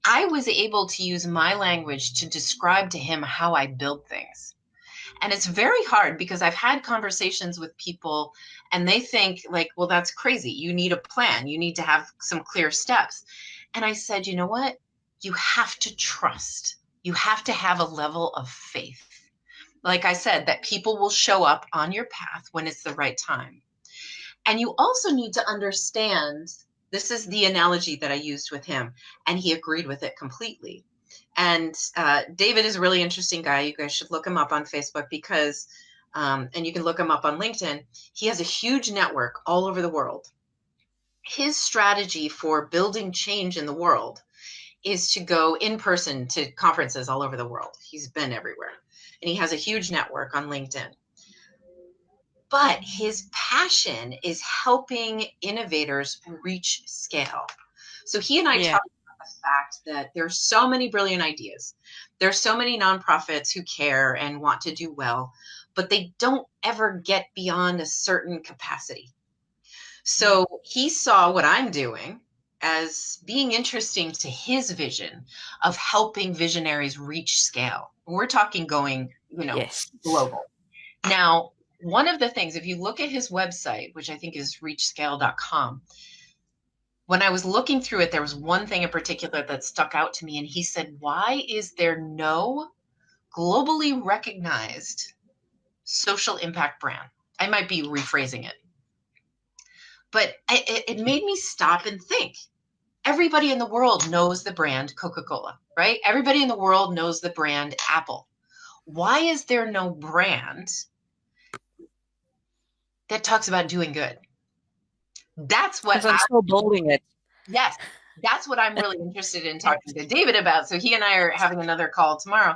I was able to use my language to describe to him how I build things. And it's very hard because I've had conversations with people and they think like, well, that's crazy. You need a plan. You need to have some clear steps. And I said, you know what? You have to trust. You have to have a level of faith. Like I said, that people will show up on your path when it's the right time. And you also need to understand, this is the analogy that I used with him, and he agreed with it completely. And David is a really interesting guy. You guys should look him up on Facebook because, and you can look him up on LinkedIn. He has a huge network all over the world. His strategy for building change in the world is to go in person to conferences all over the world. He's been everywhere. And he has a huge network on LinkedIn. But his passion is helping innovators reach scale. So he and I Yeah. talked about the fact that there's so many brilliant ideas. There's so many nonprofits who care and want to do well, but they don't ever get beyond a certain capacity. Mm. So he saw what I'm doing as being interesting to his vision of helping visionaries reach scale. We're talking going, Yes. global. Now, one of the things, if you look at his website, which I think is reachscale.com, when I was looking through it, there was one thing in particular that stuck out to me. And he said, why is there no globally recognized social impact brand? I might be rephrasing it, but it made me stop and think. Everybody in the world knows the brand Coca-Cola, right? Everybody in the world knows the brand Apple. Why is there no brand that talks about doing good? That's what Because I'm still building it. yes, that's what I'm really interested in talking to David about. So he and I are having another call tomorrow.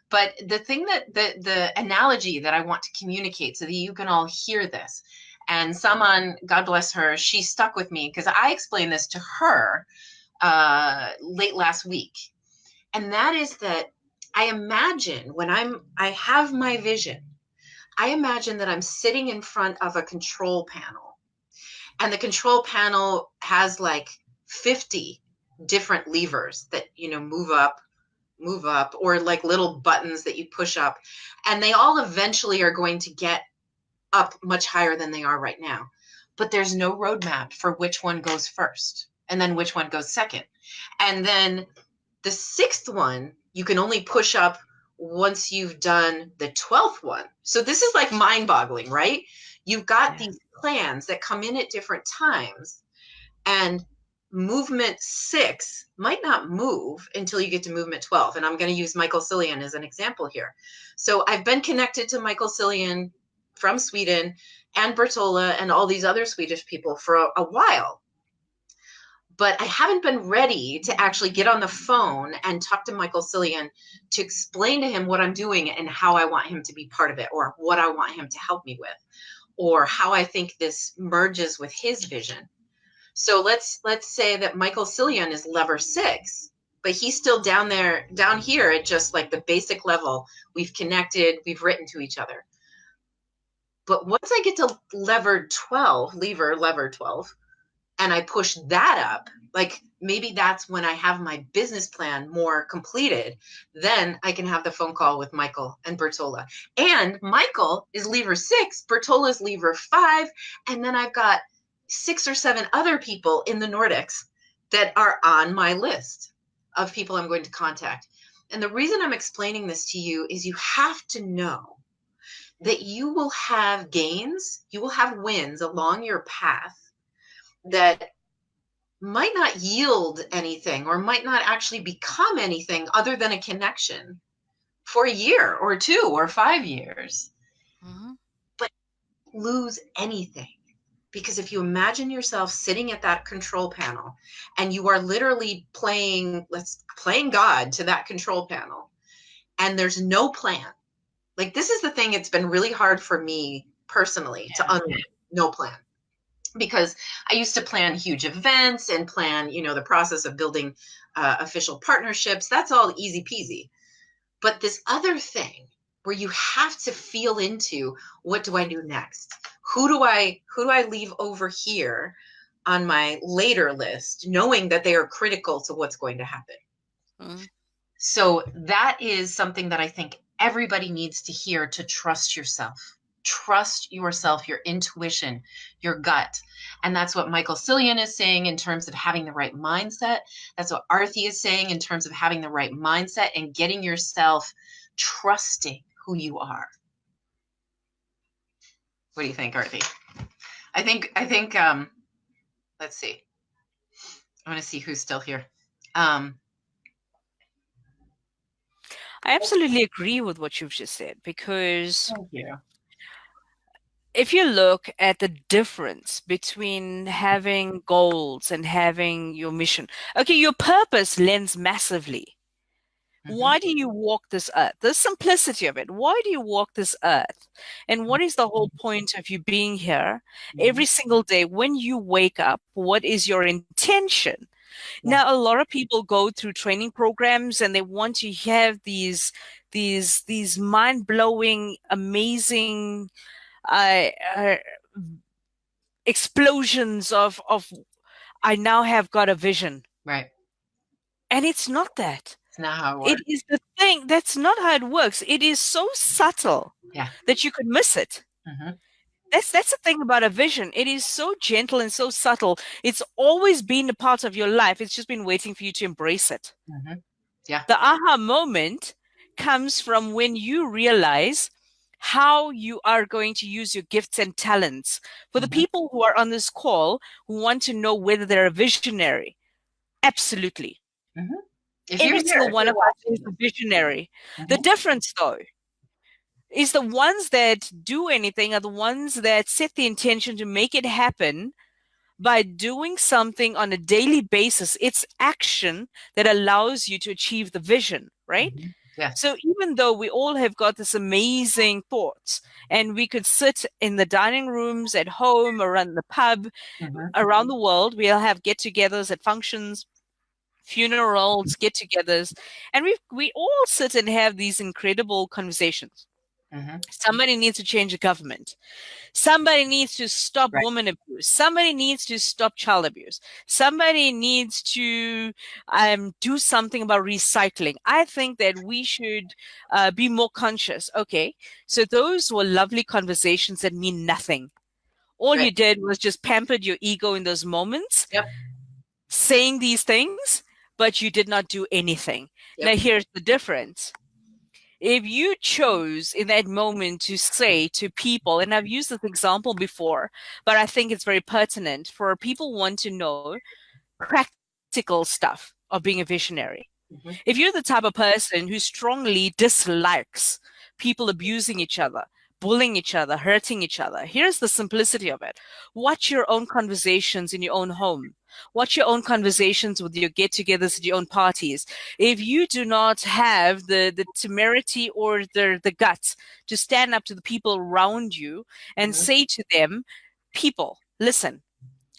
But the thing that the analogy that I want to communicate so that you can all hear this, and someone, God bless her, she stuck with me because I explained this to her late last week. And that is that I imagine when I have my vision, I imagine that I'm sitting in front of a control panel, and the control panel has like 50 different levers that, move up, or like little buttons that you push up, and they all eventually are going to get up much higher than they are right now. But there's no roadmap for which one goes first and then which one goes second. And then the sixth one, you can only push up once you've done the 12th one. So this is like mind boggling, right? You've got these plans that come in at different times, and movement 6 might not move until you get to movement 12. And I'm going to use Michael Cillian as an example here. So I've been connected to Michael Cillian from Sweden and Bertola and all these other Swedish people for a while. But I haven't been ready to actually get on the phone and talk to Michael Cillian to explain to him what I'm doing and how I want him to be part of it, or what I want him to help me with, or how I think this merges with his vision. So let's say that Michael Cillian is lever 6, but he's still down here at just like the basic level. We've connected, we've written to each other. But once I get to lever 12, and I push that up, like maybe that's when I have my business plan more completed, then I can have the phone call with Michael and Bertola. And Michael is lever 6, Bertola is lever 5, and then I've got 6 or 7 other people in the Nordics that are on my list of people I'm going to contact. And the reason I'm explaining this to you is you have to know that you will have gains, you will have wins along your path that might not yield anything or might not actually become anything other than a connection for a year or 2 or 5 years, but lose anything. Because if you imagine yourself sitting at that control panel and you are literally playing God to that control panel, and there's no plan. Like, this is the thing, it's been really hard for me personally to unlearn no plan. Because I used to plan huge events and plan, the process of building official partnerships. That's all easy peasy. But this other thing where you have to feel into, what do I do next? Who do I leave over here on my later list, knowing that they are critical to what's going to happen? Mm-hmm. So that is something that I think everybody needs to hear, to trust yourself. Trust yourself, your intuition, your gut. And that's what Michael Cillian is saying in terms of having the right mindset. That's what Arthie is saying in terms of having the right mindset and getting yourself trusting who you are. What do you think, Arthie? I think, let's see. I want to see who's still here. I absolutely agree with what you've just said, because thank you. If you look at the difference between having goals and having your mission, okay, your purpose lends massively. Mm-hmm. Why do you walk this earth? The simplicity of it. Why do you walk this earth? And what is the whole point of you being here every single day when you wake up? What is your intention? Yeah. Now, a lot of people go through training programs and they want to have these mind-blowing, amazing explosions of I now have got a vision. Right. And it's not that. It's not how it works. It is the thing. That's not how it works. It is so subtle that you could miss it. Mm-hmm. That's the thing about a vision. It is so gentle and so subtle. It's always been a part of your life. It's just been waiting for you to embrace it. Mm-hmm. Yeah. The aha moment comes from when you realize how you are going to use your gifts and talents. For the Mm-hmm. people who are on this call who want to know whether they're a visionary, absolutely. Mm-hmm. If you're Every here, single if one you're of us is watching. a visionary. The Mm-hmm. difference, though, is the ones that do anything are the ones that set the intention to make it happen by doing something on a daily basis. It's action that allows you to achieve the vision, right? Mm-hmm. Yes. So even though we all have got this amazing thoughts and we could sit in the dining rooms at home or in the pub Mm-hmm. around the world, we'll have get-togethers at functions, funerals, get-togethers, and we all sit and have these incredible conversations. Mm-hmm. Somebody needs to change the government. Somebody needs to stop Right. woman abuse. Somebody needs to stop child abuse. Somebody needs to do something about recycling. I think that we should be more conscious. Okay, so those were lovely conversations that mean nothing. All you Right. did was just pampered your ego in those moments, Yep. saying these things, but you did not do anything. Now, Yep. here's the difference. If you chose in that moment to say to people, and I've used this example before, but I think it's very pertinent for people who want to know practical stuff of being a visionary. Mm-hmm. If you're the type of person who strongly dislikes people abusing each other, bullying each other, hurting each other, here's the simplicity of it. Watch your own conversations in your own home. Watch your own conversations with your get togethers at your own parties. If you do not have the temerity or the guts to stand up to the people around you and Mm-hmm. say to them, people, listen,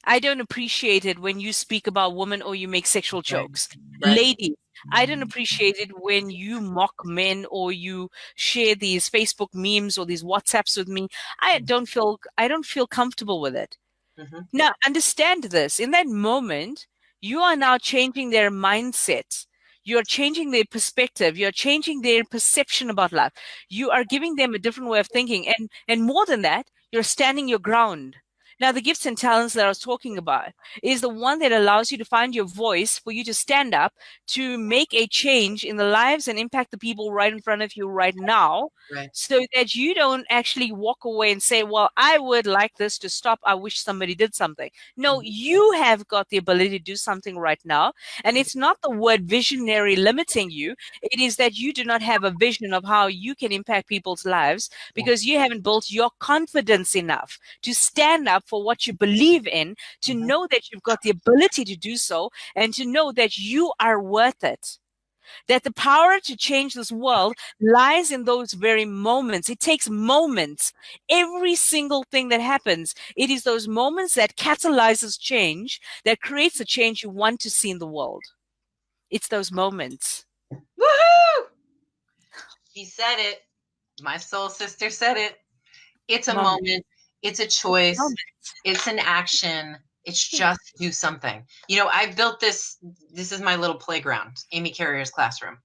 I don't appreciate it when you speak about women or you make sexual Right. jokes. Right. Ladies, I don't appreciate it when you mock men or you share these Facebook memes or these WhatsApps with me. I don't feel comfortable with it. Mm-hmm. Now, understand this. In that moment, you are now changing their mindset. You're changing their perspective. You're changing their perception about life. You are giving them a different way of thinking. And more than that, you're standing your ground. Now, the gifts and talents that I was talking about is the one that allows you to find your voice, for you to stand up, to make a change in the lives and impact the people right in front of you right now, Right. so that you don't actually walk away and say, well, I would like this to stop. I wish somebody did something. No, Mm-hmm. you have got the ability to do something right now. And it's not the word visionary limiting you. It is that you do not have a vision of how you can impact people's lives Yeah. because you haven't built your confidence enough to stand up for what you believe in, to Mm-hmm. know that you've got the ability to do so, and to know that you are worth it, that the power to change this world lies in those very moments. It takes moments. Every single thing that happens, it is those moments that catalyzes change, that creates the change you want to see in the world. It's those moments. Woohoo! She said it. My soul sister said it. It's a Moment. moment. It's a choice. Moment. It's an action. It's Yeah. just do something. You know, I built this. This is my little playground, Amy Carrier's classroom.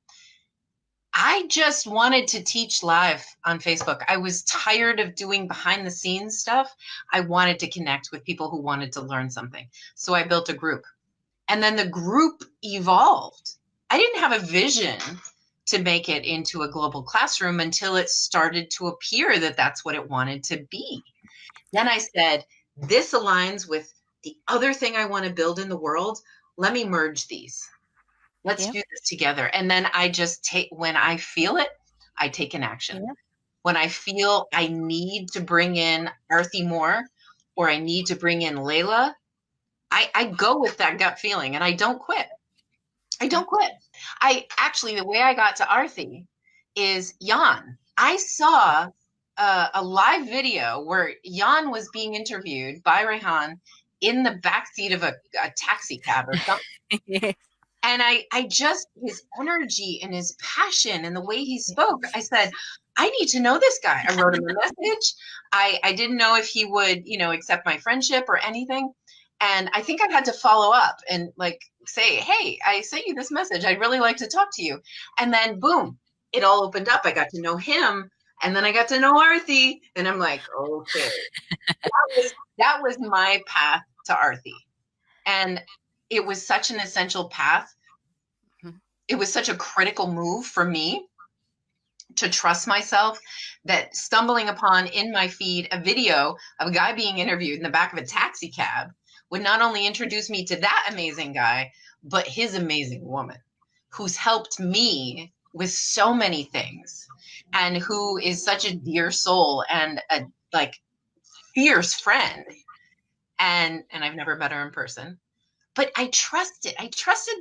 I just wanted to teach live on Facebook. I was tired of doing behind the scenes stuff. I wanted to connect with people who wanted to learn something. So I built a group. And then the group evolved. I didn't have a vision to make it into a global classroom until it started to appear that that's what it wanted to be. Then I said, this aligns with the other thing I want to build in the world. Let me merge these. Let's Yeah. do this together. And then I just take, when I feel it, I take an action. Yeah. When I feel I need to bring in Arthie Moore or I need to bring in Layla, I go with that gut feeling and I don't quit. I Yeah. don't quit. I actually, the way I got to Arthie is Jan. I saw a live video where Jan was being interviewed by Rehan in the backseat of a taxi cab or something. And I just, his energy and his passion and the way he spoke, I said, I need to know this guy. I wrote him a message. I didn't know if he would, you know, accept my friendship or anything. And I think I had to follow up and like say, hey, I sent you this message. I'd really like to talk to you. And then boom, it all opened up. I got to know him. And then I got to know Arthie, and I'm like, okay, that was my path to Arthie. And it was such an essential path. Mhm. It was such a critical move for me to trust myself, that stumbling upon in my feed a video of a guy being interviewed in the back of a taxi cab would not only introduce me to that amazing guy, but his amazing woman who's helped me with so many things, and who is such a dear soul and a like fierce friend. And I've never met her in person, but I trusted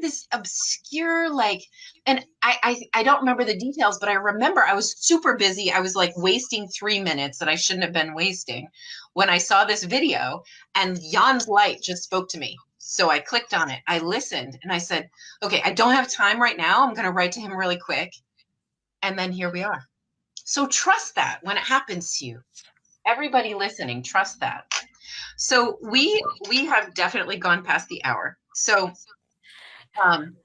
this obscure, like, and I don't remember the details, but I remember I was super busy. I was like wasting 3 minutes that I shouldn't have been wasting when I saw this video, and Jan's light just spoke to me. So I clicked on it, I listened, and I said, okay, I don't have time right now. I'm going to write to him really quick. And then here we are. So trust that when it happens to you. Everybody listening, trust that. So we have definitely gone past the hour. So um,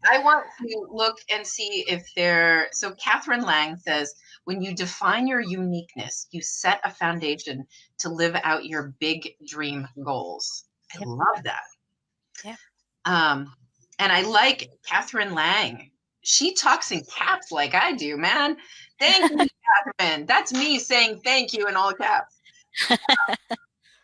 I want to look and see if there. So Catherine Lang says, when you define your uniqueness, you set a foundation to live out your big dream goals. I Yep. love that. Yeah. Um, and I like Catherine Lang. She talks in caps like I do, man. Thank you, Catherine. That's me saying thank you in all caps.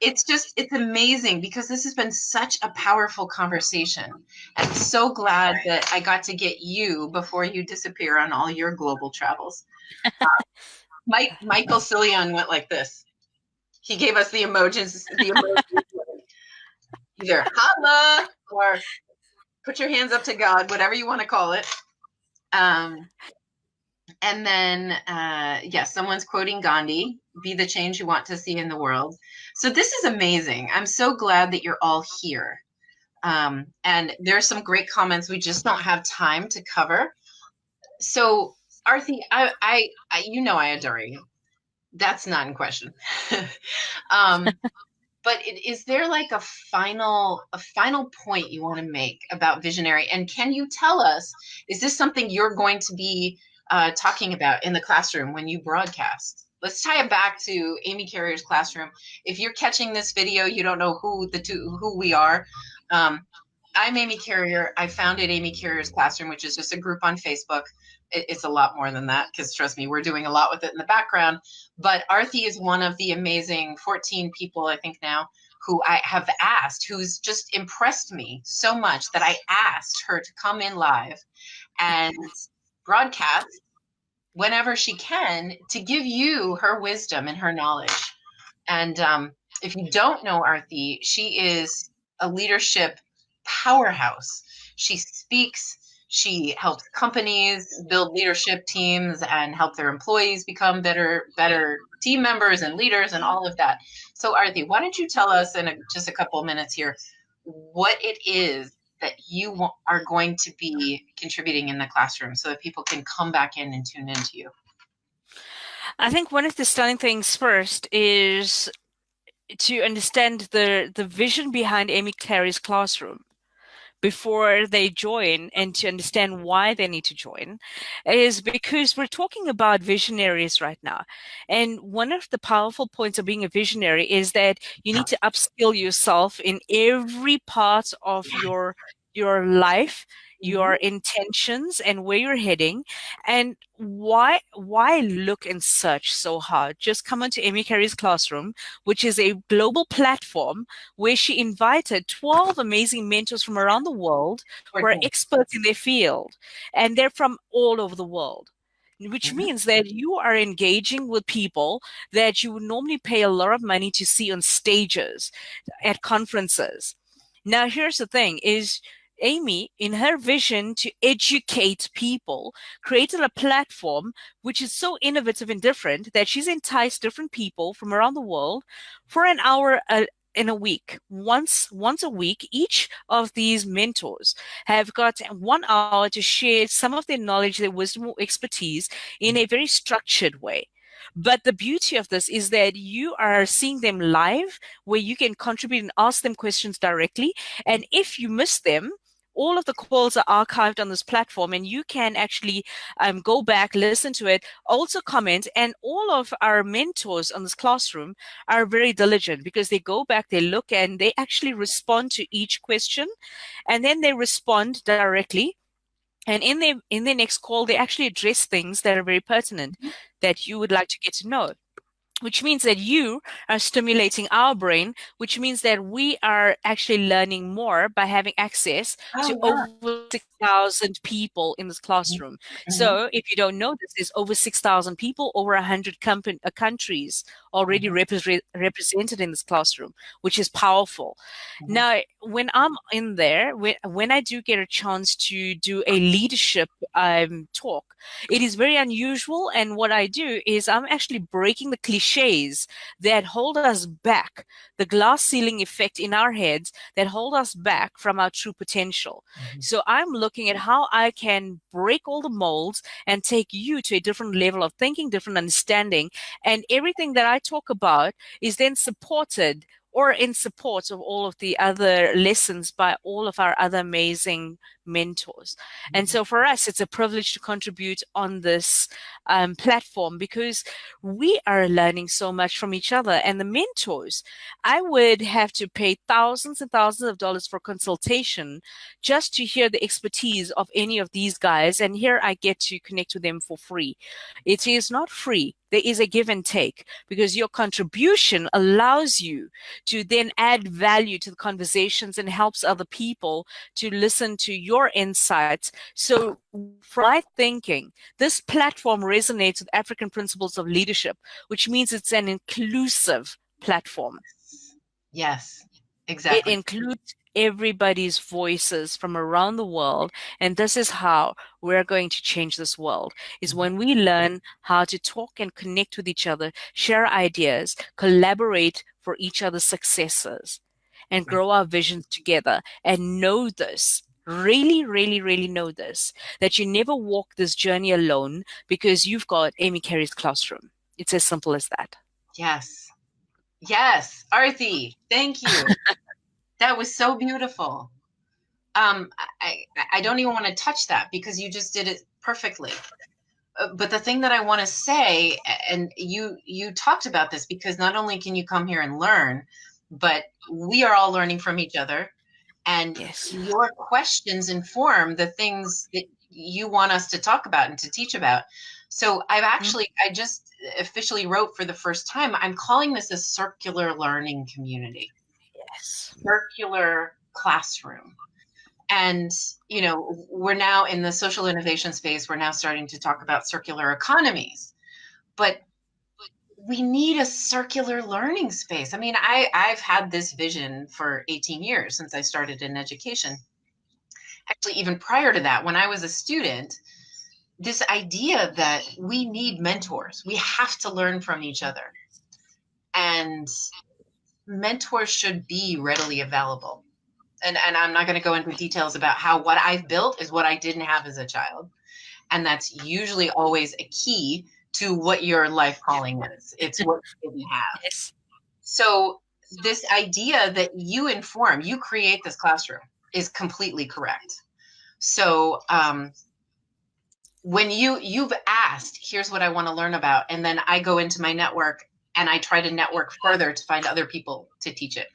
It's amazing because this has been such a powerful conversation. I'm so glad that I got to get you before you disappear on all your global travels. Michael Cillian went like this. He gave us the emojis, either holla or put your hands up to God, whatever you want to call it. And then, yes, someone's quoting Gandhi, be the change you want to see in the world. So this is amazing. I'm so glad that you're all here. And there's some great comments we just don't have time to cover. So, Arthie, I adore you. That's not in question. um, but is there like a final point you want to make about visionary? And can you tell us, is this something you're going to be talking about in the classroom when you broadcast? Let's tie it back to Amy Carrier's classroom. If you're catching this video, you don't know who we are. Um, I'm Amy Carrier. I founded Amy Carrier's Classroom, which is just a group on Facebook. It's a lot more than that because trust me, we're doing a lot with it in the background. But Arthie is one of the amazing 14 people, I think now, who I have asked, who's just impressed me so much that I asked her to come in live and broadcast whenever she can to give you her wisdom and her knowledge. And if you don't know Arthie, she is a leadership powerhouse. She speaks, she helps companies build leadership teams and help their employees become better team members and leaders and all of that. So Arthie, why don't you tell us in just a couple of minutes here what it is that you are going to be contributing in the classroom so that people can come back in and tune into you. I think one of the stunning things first is to understand the vision behind Amy Carrier's classroom before they join, and to understand why they need to join, is because we're talking about visionaries right now. And one of the powerful points of being a visionary is that you need to upskill yourself in every part of your life, your Mhm. intentions, and where you're heading. And why look and search so hard? Just come onto Amy Carey's Classroom, which is a global platform where she invited 12 amazing mentors from around the world who are experts in their field, and they're from all over the world. Which Mhm. means that you are engaging with people that you would normally pay a lot of money to see on stages at conferences. Now, here's the thing is Amy, in her vision to educate people, created a platform which is so innovative and different that she's enticed different people from around the world for an hour in a week. Once a week, each of these mentors have got 1 hour to share some of their knowledge, their wisdom, or expertise in a very structured way. But the beauty of this is that you are seeing them live, where you can contribute and ask them questions directly. And if you miss them, All of the calls are archived on this platform, and you can actually go back, listen to it, also comment. And all of our mentors on this classroom are very diligent because they go back, they look, and they actually respond to each question, and then they respond directly. And in their next call, they actually address things that are very pertinent that you would like to get to know, which means that you are stimulating our brain, which means that we are actually learning more by having access Oh, to yeah. over 6,000 people in this classroom. Mhm, So if you don't know this, there's over 6,000 people, over 100 countries already mhm, represented in this classroom, which is powerful. mhm, Now, when I'm in there, when I do get a chance to do a leadership talk, it is very unusual. And what I do is I'm actually breaking the cliches that hold us back, the glass ceiling effect in our heads that hold us back from our true potential. mhm. So I'm looking at how I can break all the molds and take you to a different level of thinking, different understanding. And everything that I talk about is then supported or in support of all of the other lessons by all of our other amazing mentors. And so for us, it's a privilege to contribute on this platform because we are learning so much from each other. And the mentors, I would have to pay thousands and thousands of dollars for consultation just to hear the expertise of any of these guys. And here I get to connect with them for free. It is not free. There is a give and take because your contribution allows you to then add value to the conversations and helps other people to listen to your insights. So, from my thinking, this platform resonates with African principles of leadership, which means it's an inclusive platform. Yes, It exactly. includes everybody's voices from around the world. And this is how we're going to change this world, is Mhm. when we learn how to talk and connect with each other, share ideas, collaborate for each other's successes, and Yeah. grow our visions together. And know this. Really, really, really know this, that you never walk this journey alone because you've got Amy Carrier's classroom. It's as simple as that. Yes. Yes. Arthie, thank you. That was so beautiful. I don't even want to touch that because you just did it perfectly. But the thing that I want to say, and you talked about this because not only can you come here and learn, but we are all learning from each other, and Yes. your questions inform the things that you want us to talk about and to teach about. So Mhm. I just officially wrote for the first time. I'm calling this a circular learning community, Yes. circular classroom. And we're now in the social innovation space, we're now starting to talk about circular economies, but we need a circular learning space. I mean, I've had this vision for 18 years since I started in education. Actually, even prior to that, when I was a student, this idea that we need mentors, we have to learn from each other, and mentors should be readily available. And I'm not going to go into details about how what I've built is what I didn't have as a child. And that's usually always a key to what your life calling is. It's what you didn't have. Yes. So this idea that you create this classroom is completely correct. So when you've asked, here's what I want to learn about, and then I go into my network and I try to network further to find other people to teach it.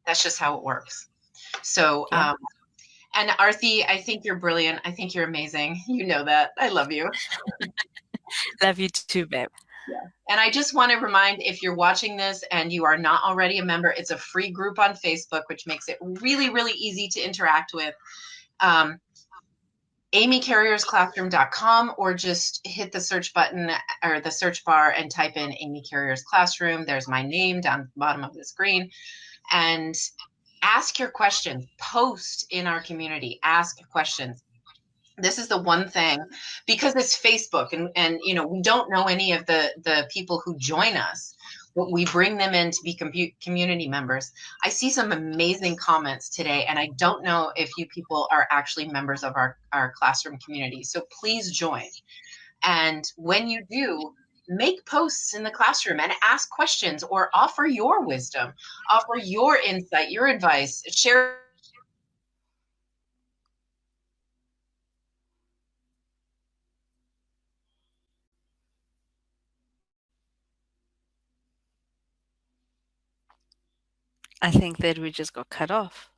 That's just how it works. So Yeah. and Arthi, I think you're brilliant. I think you're amazing. You know that. I love you. Love you too, babe. Yeah. And I just want to remind, if you're watching this and you are not already a member, it's a free group on Facebook, which makes it really, really easy to interact with. Um, amycarriersclassroom.com, or just hit the search button or the search bar and type in Amy Carrier's Classroom. There's my name down at the bottom of the screen. And ask your questions, post in our community, ask questions. This is the one thing, because it's Facebook, and we don't know any of the people who join us, but we bring them in to be community members. I see some amazing comments today, and I don't know if you people are actually members of our classroom community, so please join. And when you do, make posts in the classroom and ask questions, or offer your wisdom, offer your insight, your advice, share I think that we just got cut off.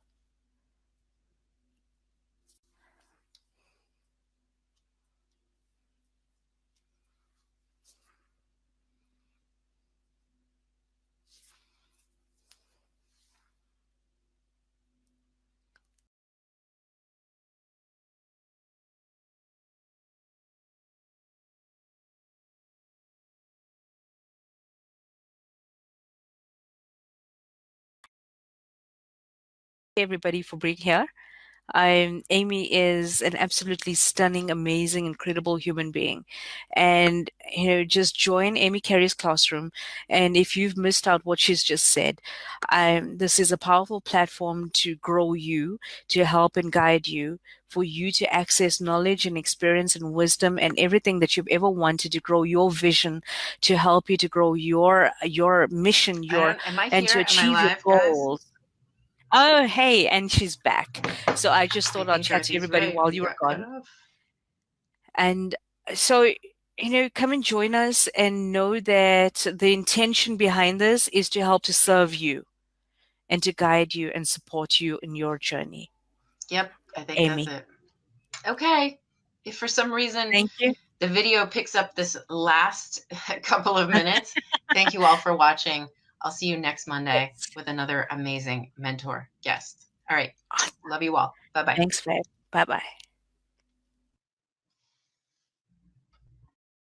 Everybody for being here. Amy is an absolutely stunning, amazing, incredible human being. And, just join Amy Carrier's classroom. And if you've missed out what she's just said, this is a powerful platform to grow you, to help and guide you, for you to access knowledge and experience and wisdom and everything that you've ever wanted to grow your vision, to help you to grow your mission, I your don't, am I and to here? Am I achieve your live, guys? goals. Oh, hey, and she's back. So I just I thought I'd think chat to Artie's everybody right. while We you were got cut gone. off. And so, come and join us and know that the intention behind this is to help to serve you and to guide you and support you in your journey. Yep, I think that's Amy, it. Okay. If for some reason thank you. the video picks up this last couple of minutes, thank you all for watching. I'll see you next Monday Yes. with another amazing mentor guest. All right. Awesome. Love you all. Bye bye. Thanks, babe. Bye bye.